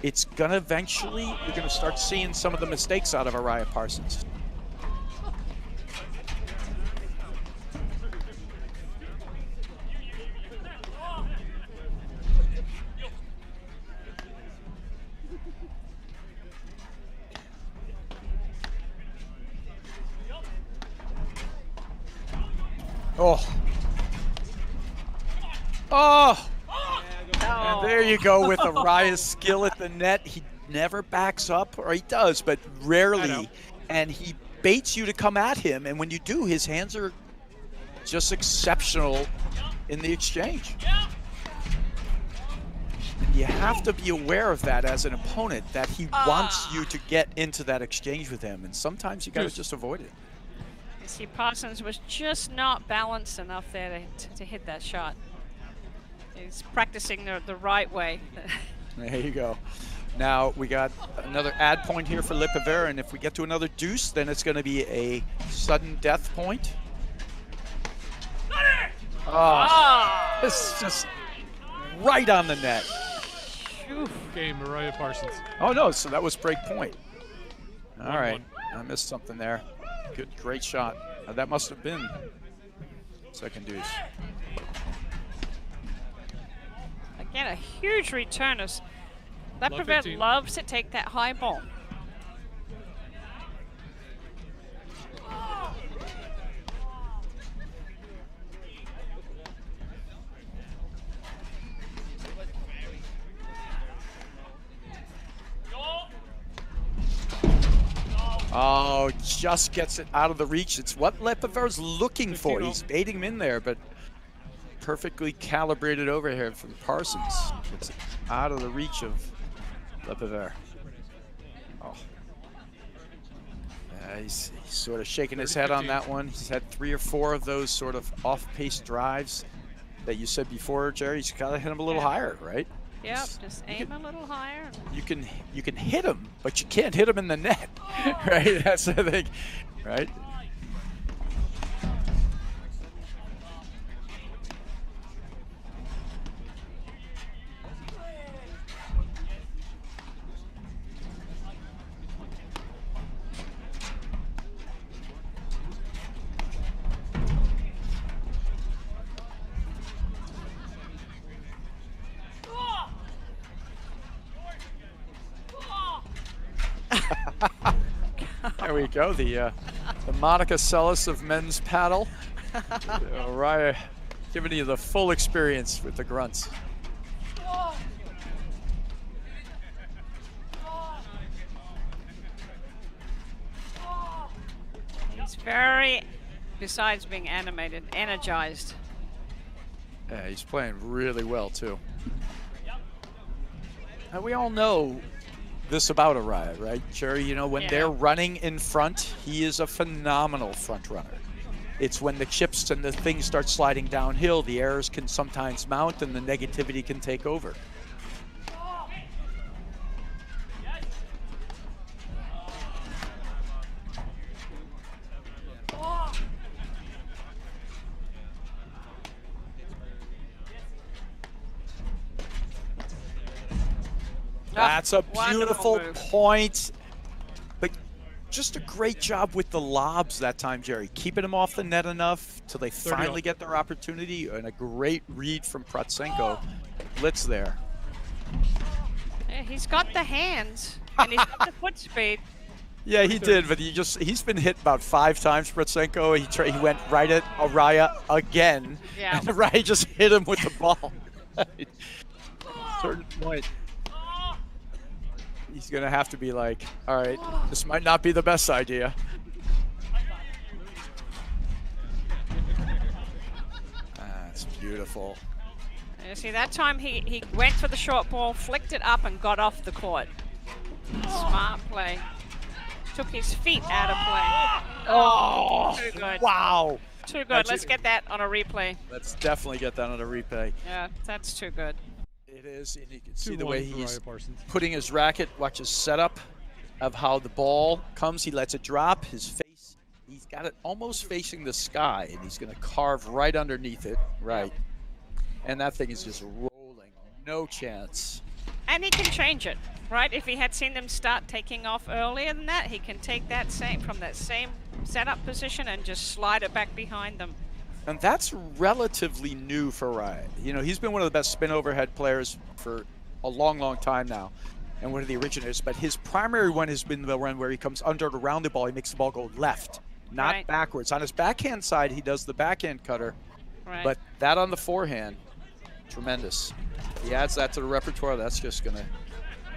it's gonna eventually, you're gonna start seeing some of the mistakes out of Araya Parsons. Oh. Oh. And there you go with Araya's skill at the net. He never backs up, or he does, but rarely. And he baits you to come at him. And when you do, his hands are just exceptional in the exchange. And you have to be aware of that as an opponent, that he wants you to get into that exchange with him. And sometimes you got to just avoid it. See, Parsons was just not balanced enough there to hit that shot. He's practicing the right way. There you go. Now we got another ad point here for Lepever, and if we get to another deuce, then it's going to be a sudden death point. Oh, it's just right on the net. Game, Araya Parsons. Oh no, so that was break point. All right, I missed something there. Good, great shot. That must have been second deuce. Again, a huge return. Lepever loves to take that high ball. Oh, just gets it out of the reach. It's what Lepever's looking for. He's baiting him in there, but perfectly calibrated over here from Parsons. It's out of the reach of Lepever. Oh. He's sort of shaking his head on that one. He's had 3 or 4 of those sort of off-pace drives that you said before, Jerry. He's got to hit him a little higher, right? Yep, just aim a little higher. You can hit him, but you can't hit him in the net, right? That's the thing, right? There we go, the Monica Seles of men's paddle. Araya giving you the full experience with the grunts. He's very, besides being animated, energized. Yeah, he's playing really well too. Now we all know this about Araya, right, Jerry? You know, when they're running in front, he is a phenomenal front runner. It's when the chips and the things start sliding downhill, the errors can sometimes mount and the negativity can take over. That's a beautiful point, but just a great job with the lobs that time, Jerry. Keeping them off the net enough till they finally get their opportunity, and a great read from Protsenko. Blitz there. Yeah, he's got the hands, and he's got the foot speed. Yeah, he did, but he's been hit about 5 times, Protsenko. He went right at Araya again, and Araya just hit him with the ball. Certain point. He's going to have to be like, all right, this might not be the best idea. beautiful. You see, that time he went for the short ball, flicked it up, and got off the court. Smart play. Took his feet out of play. Oh, too good. Wow. Too good. Let's get that on a replay. Let's definitely get that on a replay. Yeah, that's too good. It is, and you can see the 2-1 way for he's Raya Parsons. putting his racket. Watch his setup of how the ball comes. He lets it drop. His face, he's got it almost facing the sky, and he's going to carve right underneath it. Right. And that thing is just rolling. No chance. And he can change it, right? If he had seen them start taking off earlier than that, he can take that from that same setup position and just slide it back behind them. And that's relatively new for Raya. You know, he's been one of the best spin overhead players for a long, long time now, and one of the originators. But his primary one has been the one where he comes under and around the ball. He makes the ball go left, not backwards. On his backhand side, he does the backhand cutter, but that on the forehand, tremendous. He adds that to the repertoire. That's just gonna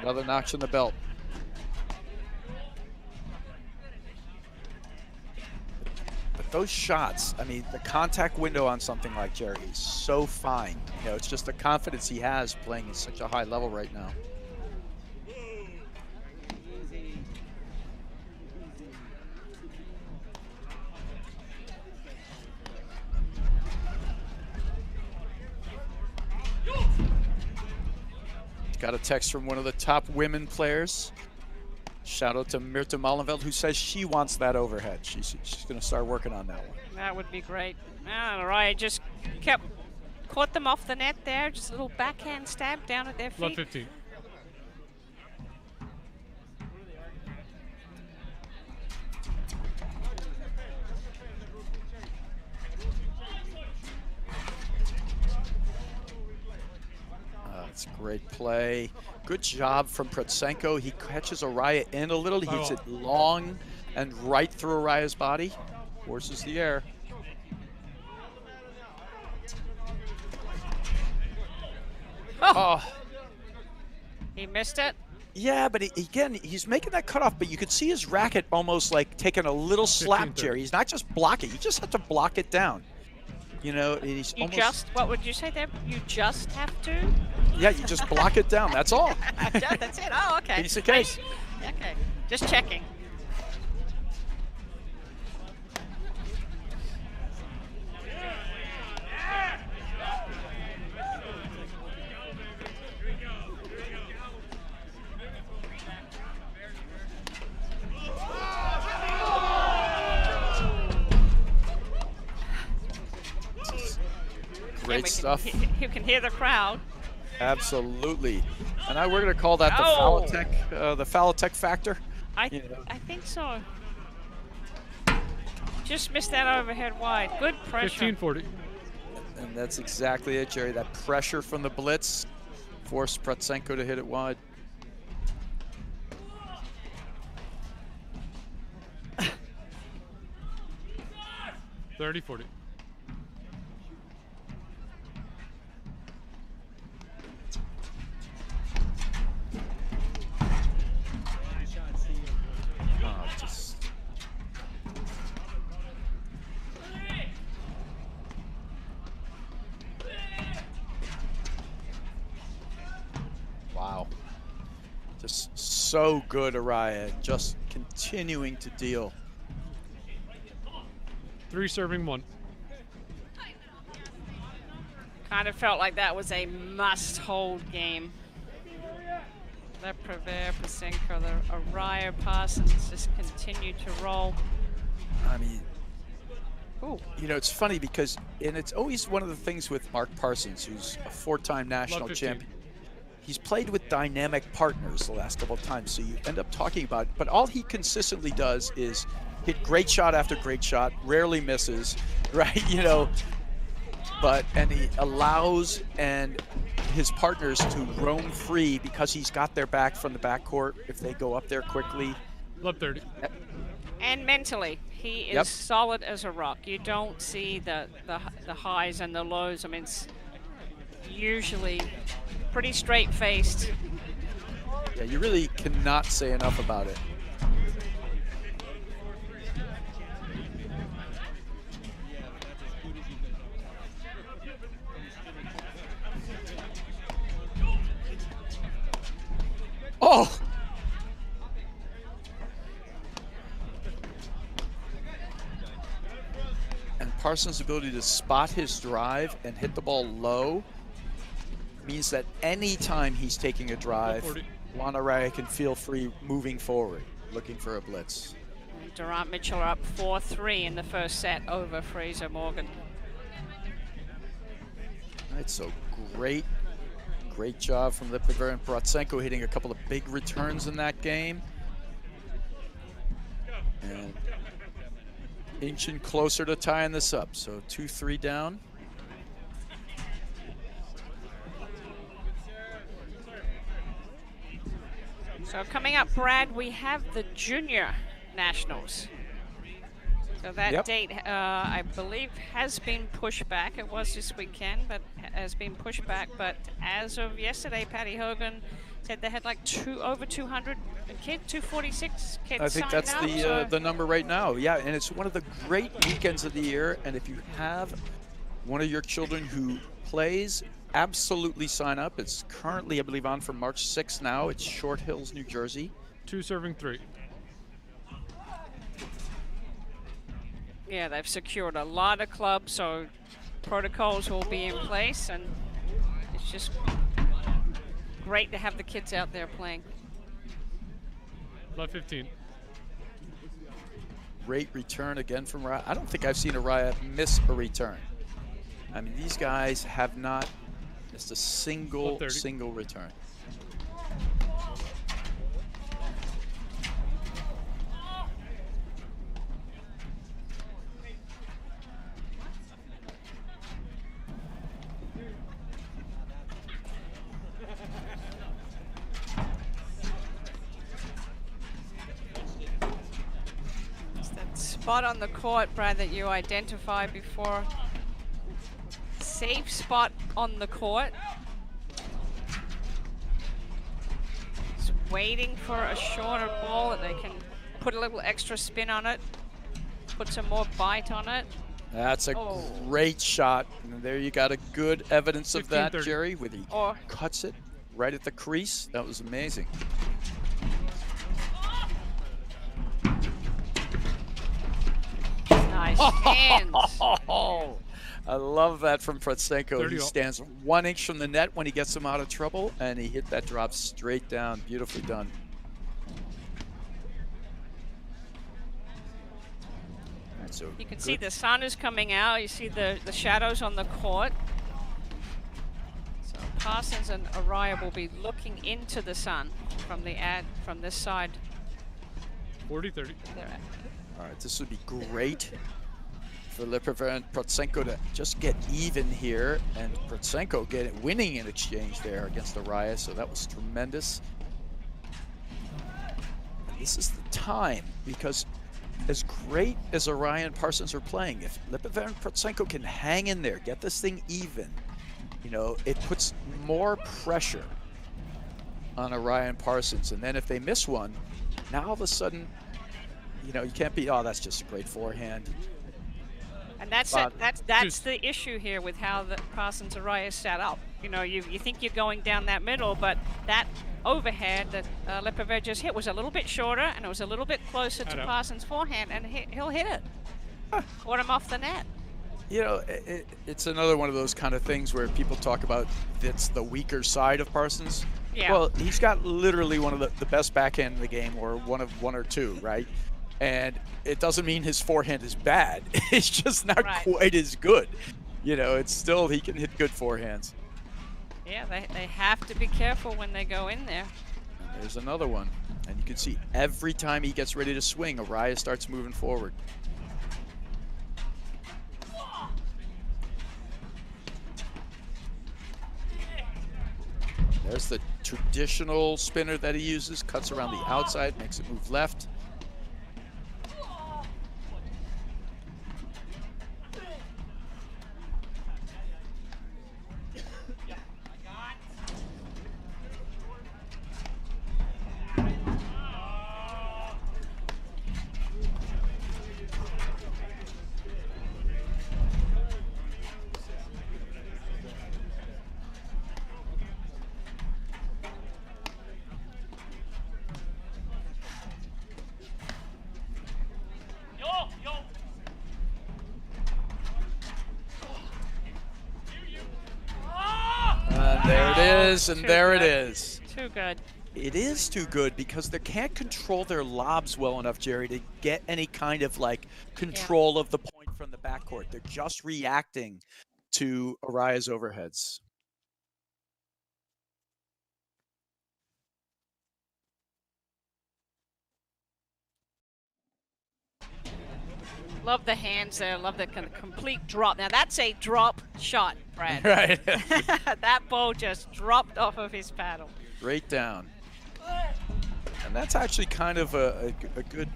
another notch in the belt. But those shots, I mean, the contact window on something like Jerry is so fine. You know, it's just the confidence he has playing at such a high level right now. Got a text from one of the top women players. Shout out to Mirta Molenveld, who says she wants that overhead. She's going to start working on that one. That would be great. All right, just caught them off the net there. Just a little backhand stab down at their feet. Love 15. It's great play. Good job from Protsenko. He catches Araya in a little. He hits it long and right through Araya's body. Forces the air. Oh. He missed it? Yeah, but again, he's making that cutoff, but you could see his racket almost like taking a little slap, Jerry. He's not just blocking. You just have to block it down. You know, he's what would you say there? You just have to? Yeah, you just block it down. That's all. That's it. Oh, okay. Piece of cake. Okay, just checking. Great stuff. You can hear the crowd. Absolutely. And now we're going to call that the Falatech factor. I think so. Just missed that overhead wide. Good pressure. 15-40. And that's exactly it, Jerry. That pressure from the blitz forced Protsenko to hit it wide. $30-40. Wow. Just so good, Araya. Just continuing to deal. 3 serving 1. Kind of felt like that was a must-hold game. The Prever, Protsenko, the Araya Parsons just continue to roll. I mean, you know, it's funny because, and it's always one of the things with Mark Parsons, who's a 4-time national champion. He's played with dynamic partners the last couple of times, so you end up talking about it. But all he consistently does is hit great shot after great shot, rarely misses, right? You know, and he allows his partners to roam free because he's got their back from the backcourt if they go up there quickly. Love 30. And mentally, he is solid as a rock. You don't see the highs and the lows. I mean, it's usually pretty straight-faced. Yeah, you really cannot say enough about it. Oh! And Parsons' ability to spot his drive and hit the ball low means that anytime he's taking a drive, Juan Araya can feel free moving forward, looking for a blitz. And Durant Mitchell are up 4-3 in the first set over Fraser Morgan. All right, so great job from Lipiver and Protsenko hitting a couple of big returns in that game. And inching closer to tying this up. So 2-3 down. So coming up, Brad, we have the Junior Nationals. So that date, I believe, has been pushed back. It was this weekend, but has been pushed back. But as of yesterday, Patty Hogan said they had like over 200 kids, 246 kids. I think that's the number right now. Yeah, and it's one of the great weekends of the year. And if you have one of your children who plays, absolutely sign up. It's currently, I believe, on for March 6th now. It's Short Hills, New Jersey. 2 serving 3. Yeah, they've secured a lot of clubs, so protocols will be in place, and it's just great to have the kids out there playing. About 15. Great return again from Araya. I don't think I've seen Araya miss a return. I mean, these guys have not missed a single return. Spot on the court, Brad, that you identified before. Safe spot on the court. Just waiting for a shorter ball that they can put a little extra spin on it, put some more bite on it. That's a great shot. And there you got a good evidence of that, Jerry, where he cuts it right at the crease. That was amazing. Nice hands. I love that from Protsenko. He stands 1 inch from the net when he gets him out of trouble, and he hit that drop straight down. Beautifully done. Right, so you can see the sun is coming out. You see the shadows on the court. So Parsons and Araya will be looking into the sun from this side. 40-30. All right, this would be great for Lipiver and Protsenko to just get even here, and Protsenko winning in exchange there against Araya, so that was tremendous. And this is the time, because as great as Araya and Parsons are playing, if Lipiver and Protsenko can hang in there, get this thing even, you know, it puts more pressure on Araya and Parsons, and then if they miss one, now all of a sudden, you know, you can't be, oh, that's just a great forehand. And that's the issue here with how the Parsons Araya is set up. You know, you think you're going down that middle, but that overhead that Lipiver just hit was a little bit shorter, and it was a little bit closer to Parsons' forehand, and he'll hit it. Caught him off the net. You know, it's another one of those kind of things where people talk about it's the weaker side of Parsons. Yeah. Well, he's got literally one of the best backhand in the game, or one or two, right? And it doesn't mean his forehand is bad. It's just not quite as good. You know, it's still, he can hit good forehands. Yeah, they have to be careful when they go in there. And there's another one. And you can see every time he gets ready to swing, Araya starts moving forward. There's the traditional spinner that he uses, cuts around the outside, makes it move left. is, and there it is. Too good. It is too good because they can't control their lobs well enough, Jerry, to get any kind of like control of the point from the backcourt. They're just reacting to Araya's overheads. Love the hands there. Love the complete drop. Now that's a drop shot, Brad. Right. That ball just dropped off of his paddle. Right down. And that's actually kind of a good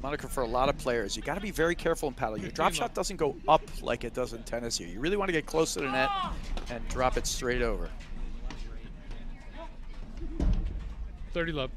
moniker for a lot of players. You got to be very careful in paddle. Your drop shot doesn't go up like it does in tennis here. You really want to get close to the net and drop it straight over. 30 love.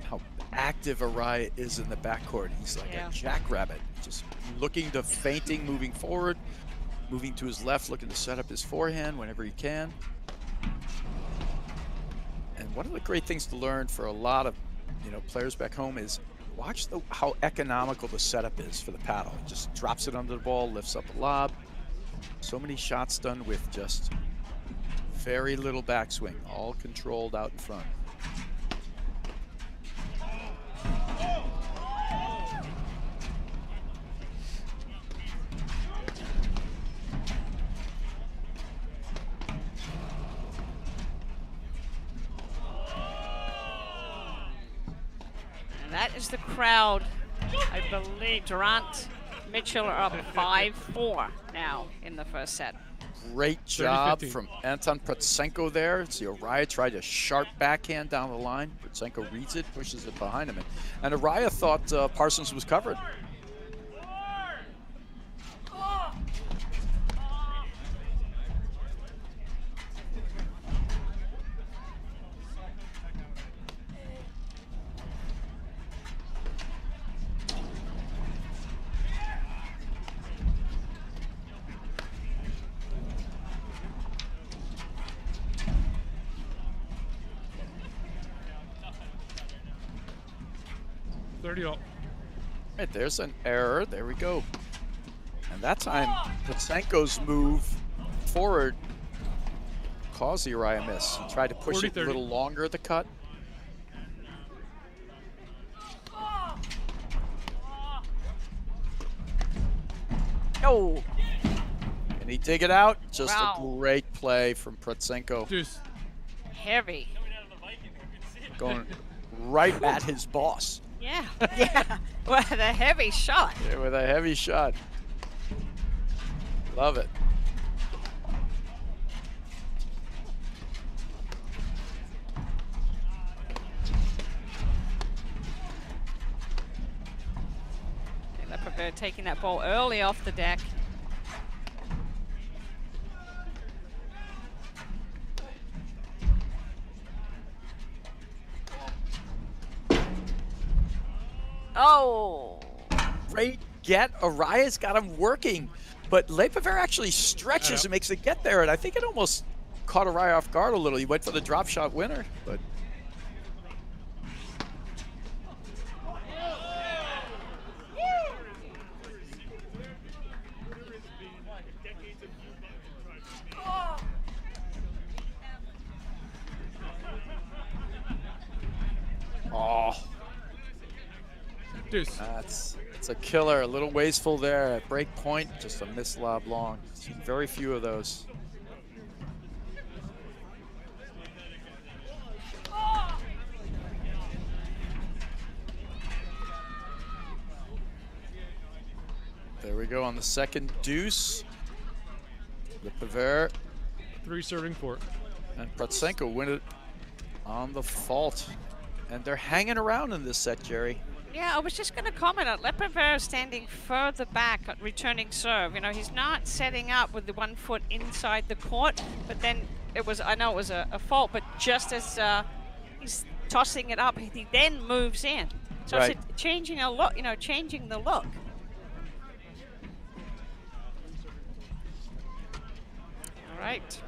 How active Araya is in the backcourt. He's like a jackrabbit, just looking to feinting, moving forward, moving to his left, looking to set up his forehand whenever he can. And one of the great things to learn for a lot of players back home is watch how economical the setup is for the paddle. It just drops it under the ball, lifts up a lob. So many shots done with just very little backswing, all controlled out in front. And that is the crowd. I believe Durant, Mitchell are up 5-4 now in the first set. Great job from Anton Protsenko there. See, Araya tried a sharp backhand down the line. Protsenko reads it, pushes it behind him. And Araya thought Parsons was covered. Right, there's an error. There we go. And that time, Protsenko's move forward caused the Araya miss. He tried to push it a little longer at the cut. Oh! Can he dig it out? Just a great play from Protsenko. Deuce. Heavy. Going right at his boss. Yeah, yeah, with a heavy shot. Yeah, with a heavy shot. Love it. I prefer taking that ball early off the deck. Oh! Great get. Araya's got him working, but Lepaver actually stretches and makes it get there, and I think it almost caught Araya off guard a little. He went for the drop shot winner, but... Oh. Deuce. It's a killer. A little wasteful there at break point. Just a missed lob long. Seen very few of those. There we go on the second deuce. Lepaver. 3 serving 4. And Protsenko win it on the fault. And they're hanging around in this set, Jerry. Yeah, I was just going to comment on Lepervere standing further back at returning serve. You know, he's not setting up with the 1 foot inside the court, but then I know it was a fault, but just as he's tossing it up, he then moves in. So Right. it's changing a look, changing the look. All right.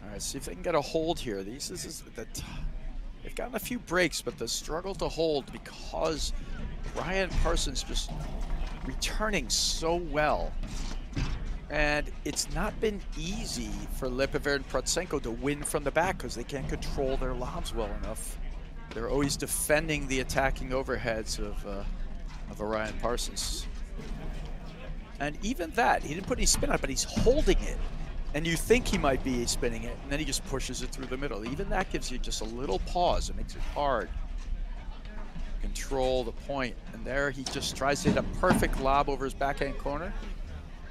All right, see if they can get a hold here. They've gotten a few breaks, but the struggle to hold because Ryan Parsons just returning so well. And it's not been easy for Lepervere and Protsenko to win from the back because they can't control their lobs well enough. They're always defending the attacking overheads of Ryan Parsons. And even that, he didn't put any spin on it, but he's holding it. And you think he might be spinning it, and then he just pushes it through the middle. Even that gives you just a little pause. It makes it hard to control the point. And there he just tries to hit a perfect lob over his backhand corner.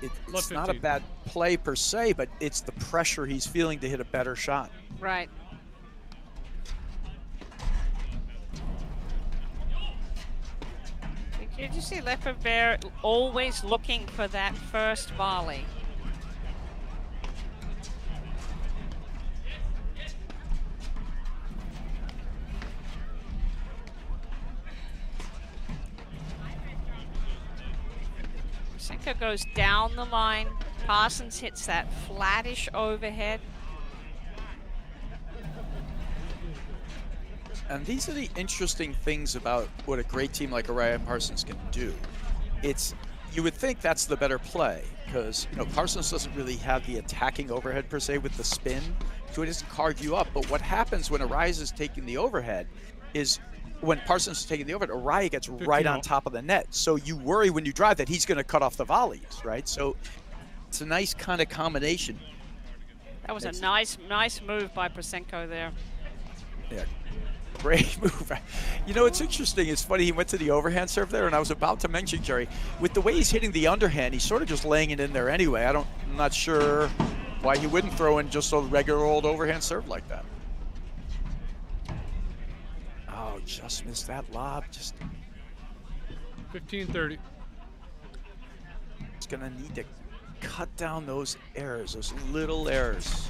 It's not a bad play per se, but it's the pressure he's feeling to hit a better shot. Right. Did you see Lepervere always looking for that first volley? Protsenko goes down the line. Parsons hits that flattish overhead. And these are the interesting things about what a great team like Ryan Parsons can do. You would think that's the better play because Parsons doesn't really have the attacking overhead per se with the spin, so it doesn't carve you up. But what happens when Araya is taking the overhead is when Parsons is taking the overhead, Araya gets right on top of the net. So you worry when you drive that he's going to cut off the volleys, right? So it's a nice kind of combination. That was a nice move by Protsenko there. Yeah. Great move. It's interesting. It's funny. He went to the overhand serve there, and I was about to mention, Jerry, with the way he's hitting the underhand, he's sort of just laying it in there anyway. I'm not sure why he wouldn't throw in just a regular old overhand serve like that. Oh, just missed that lob. Just 15-30. It's going to need to cut down those errors, those little errors.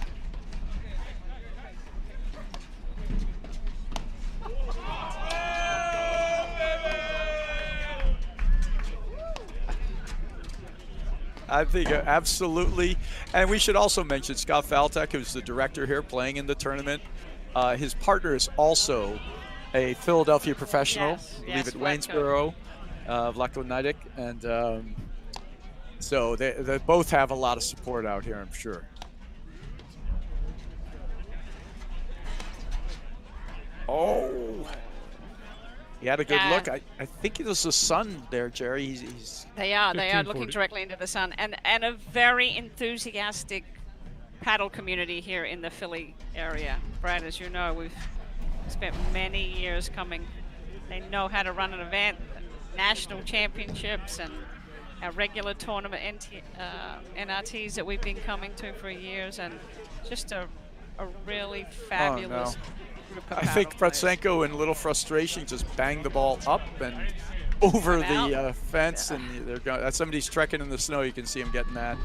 I think absolutely. And we should also mention Scott Faltek, who's the director here playing in the tournament. His partner is also a Philadelphia professional, I believe at Waynesboro, Vlatko Najdic. And so they both have a lot of support out here, I'm sure. Oh. He had a good look. I think it was the sun there, Jerry. They are looking directly into the sun. And a very enthusiastic paddle community here in the Philly area. Brad, as you know, we've spent many years coming. They know how to run an event, national championships, and our regular tournament NRTs that we've been coming to for years, and just a really fabulous group of I think Protsenko, in a little frustration, just banged the ball up and over the fence, and they're going. Somebody's trekking in the snow. You can see him getting that.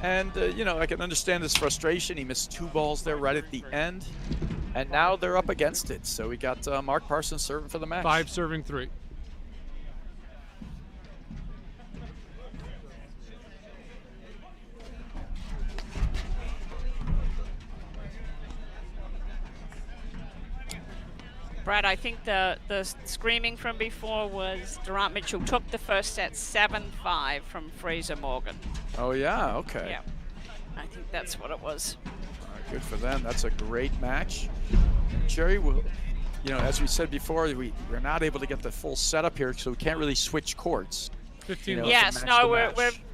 And I can understand his frustration. He missed 2 balls there right at the end, and now they're up against it. So we got Mark Parsons serving for the match. 5 serving 3. Brad, I think the screaming from before was Durant Mitchell took the first set 7-5 from Fraser Morgan. Oh, yeah, okay. Yeah, I think that's what it was. All right, good for them. That's a great match. Jerry, as we said before, we're not able to get the full setup here, so we can't really switch courts. 15. Yes, no,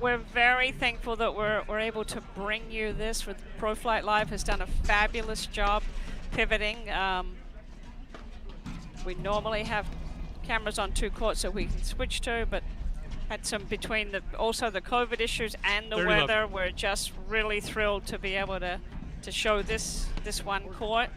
we're very thankful that we're able to bring you this. With ProFlight Live has done a fabulous job pivoting. We normally have cameras on 2 courts that we can switch to, but had some between also the COVID issues and the weather. We're just really thrilled to be able to show this one court.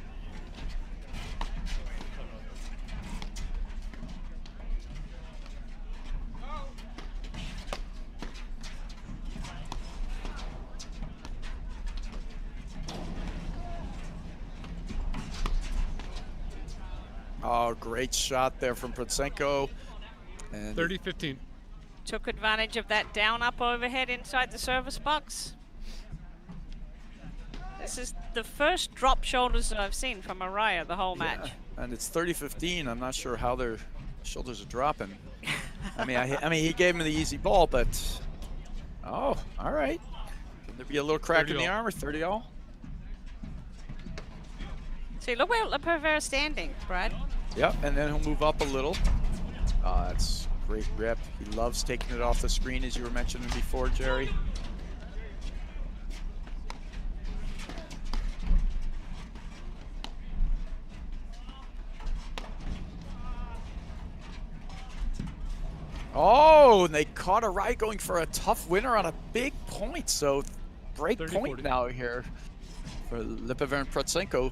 Oh, great shot there from Protsenko. And 30-15. Took advantage of that down-up overhead inside the service box. This is the first drop shoulders that I've seen from Araya the whole match. And it's 30-15. I'm not sure how their shoulders are dropping. I mean, he gave him the easy ball, but oh, all right. Could there be a little crack in the armor? 30-all. See, look where Lepavera's standing, Brad. Yep, and then he'll move up a little. Oh, that's great rip. He loves taking it off the screen, as you were mentioning before, Jerry. Oh, and they caught Araya going for a tough winner on a big point. So break point now here for Lepaver and Protsenko.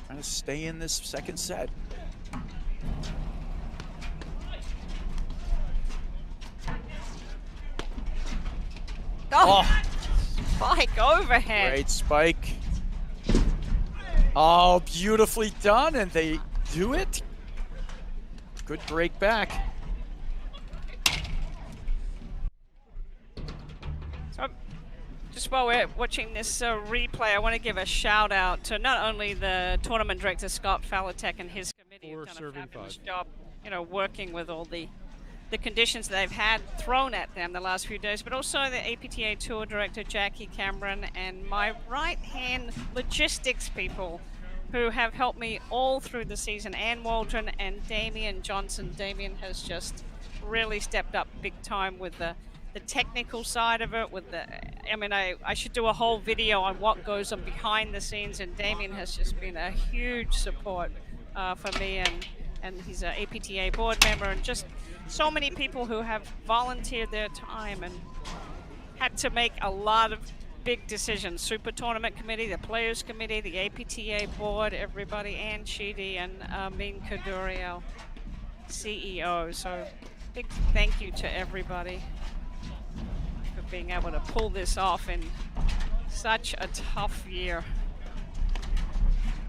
Trying to stay in this second set. Oh, spike overhead. Great spike. Oh, beautifully done, and they do it. Good break back. So, just while we're watching this replay, I want to give a shout out to not only the tournament director Scott Falatek and his committee who've done a fabulous job, you know, working with all the conditions they've had thrown at them the last few days, but also the APTA tour director Jackie Cameron and my right-hand logistics people who have helped me all through the season, Ann Waldron and Damian Johnson. Damian has just really stepped up big time with the technical side of it. With I should do a whole video on what goes on behind the scenes, and Damian has just been a huge support for me, and he's an APTA board member, and just so many people who have volunteered their time and had to make a lot of big decisions. Super Tournament Committee, the Players Committee, the APTA board, everybody, Ann Sheedy and Amin Kaduriel, CEO. So big thank you to everybody for being able to pull this off in such a tough year.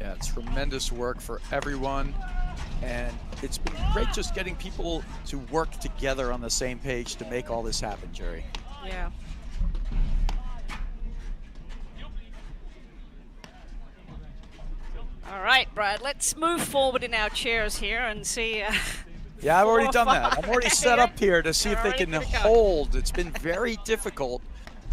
Yeah, tremendous work for everyone. And it's been great just getting people to work together on the same page to make all this happen, Jerry. Yeah. All right, Brad, let's move forward in our chairs here and see. Yeah, I've already done that. I'm already set up here to see if they can hold. It's been very difficult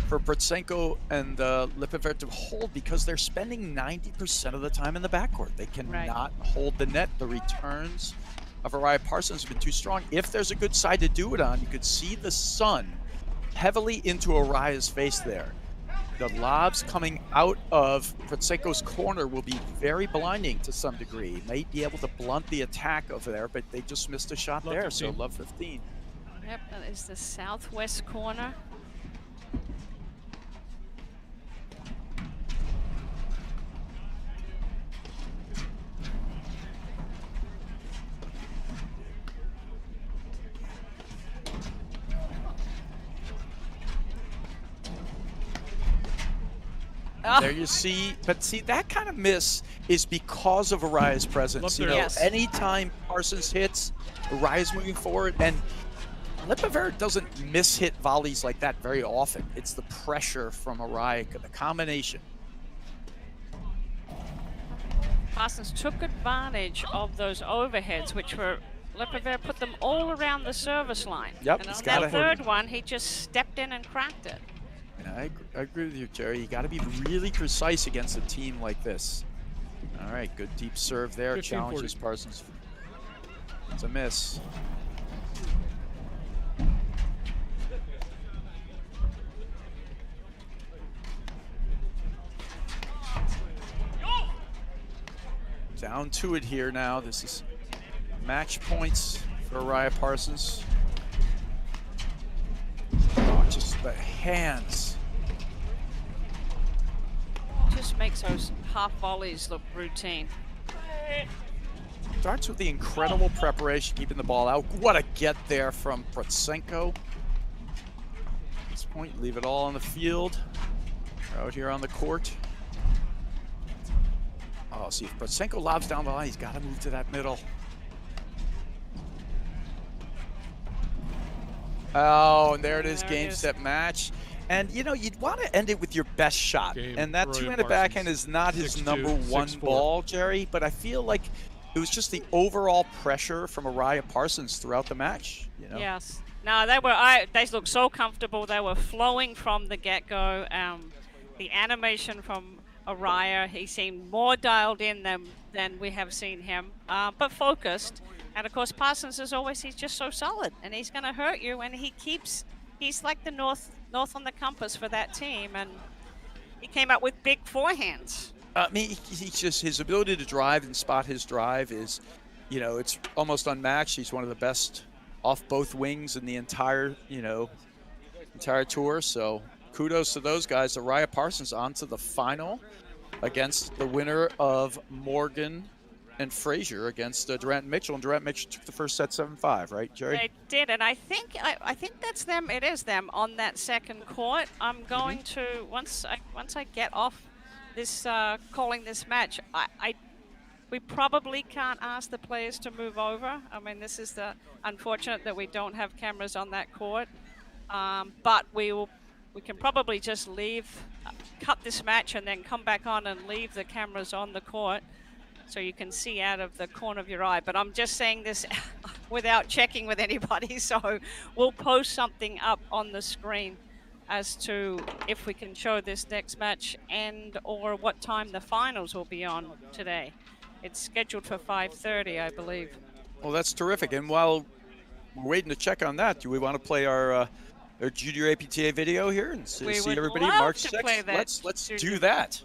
for Protsenko and Lepaver to hold because they're spending 90% of the time in the backcourt. They cannot hold the net. The returns of Araya Parsons have been too strong. If there's a good side to do it on, you could see the sun heavily into Araya's face there. The lobs coming out of Protsenko's corner will be very blinding to some degree. May be able to blunt the attack over there, but they just missed a shot there, so love 15. Yep, that is the southwest corner. There you see, but see, that kind of miss is because of Araya's presence. You know, anytime Parsons hits, Araya's moving forward, and Lepaver doesn't miss-hit volleys like that very often. It's the pressure from Araya, the combination. Parsons took advantage of those overheads, which were, Lepaver put them all around the service line. Yep, and on that third one, he just stepped in and cracked it. I agree with you, Jerry. You got to be really precise against a team like this. All right, good deep serve there. Challenges Parsons. It's a miss. Down to it here now. This is match points for Araya Parsons. Oh, just the hands. Just makes those half volleys look routine. Starts with the incredible preparation, keeping the ball out. What a get there from Protsenko. At this point, leave it all on the field. We're out here on the court. Oh, see, if Protsenko lobs down the line, he's got to move to that middle. Oh, and there it is, There it game, is. set, match. And, you know, you'd want to end it with your best shot. Game, And that Roy two-handed Parsons, backhand is not his 6'2", number one 6'4". ball, Jerry, but I feel like it was just the overall pressure from Araya Parsons throughout the match. You know? Yes. No, they looked so comfortable. They were flowing from the get-go. The animation from Araya, he seemed more dialed in than we have seen him, but focused. And of course, Parsons, as always, he's just so solid, and he's going to hurt you. And he's like the north on the compass for that team, and he came up with big forehands. I mean, he's just, his ability to drive and spot his drive is, you know, it's almost unmatched. He's one of the best off both wings in the entire, you know, entire tour. So kudos to those guys. Araya Parsons on to the final against the winner of Morgan and Frazier against Durant Mitchell. And Durant Mitchell took the first set 7-5, right, Jerry? They did, and I think that's them. It is them on that second court. I'm going to once I get off this calling this match, we probably can't ask the players to move over. I mean, this is the unfortunate that we don't have cameras on that court, but we can probably just leave, cut this match, and then come back on and leave the cameras on the court so you can see out of the corner of your eye. But I'm just saying this without checking with anybody, so we'll post something up on the screen as to if we can show this next match and or what time the finals will be on today. It's scheduled for 5:30, I believe. Well, that's terrific. And while we're waiting to check on that, do we want to play our junior APTA video here and see would everybody love March to 6th? play that Let's junior. do that.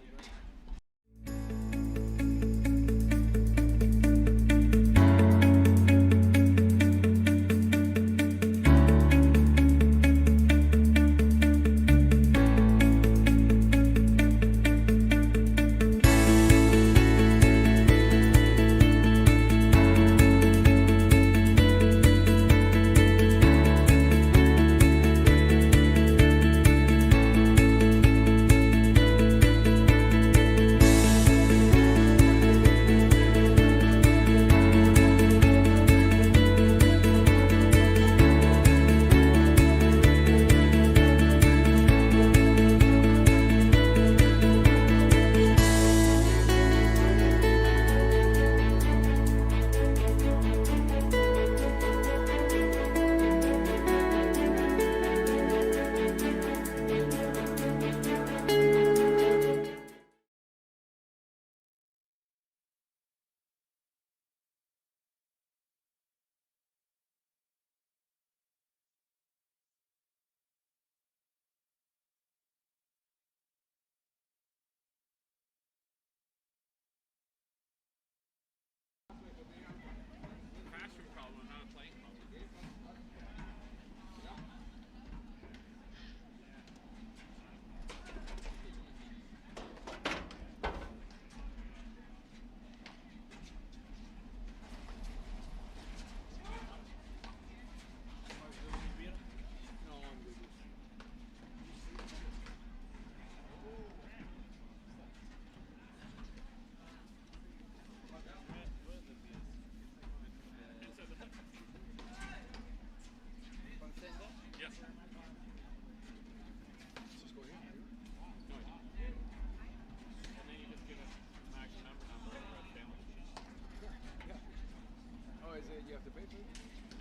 You have to pay for it?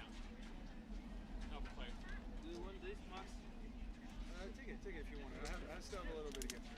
No play. Do you want this, Max? Take it if you want it. I still have a little bit here.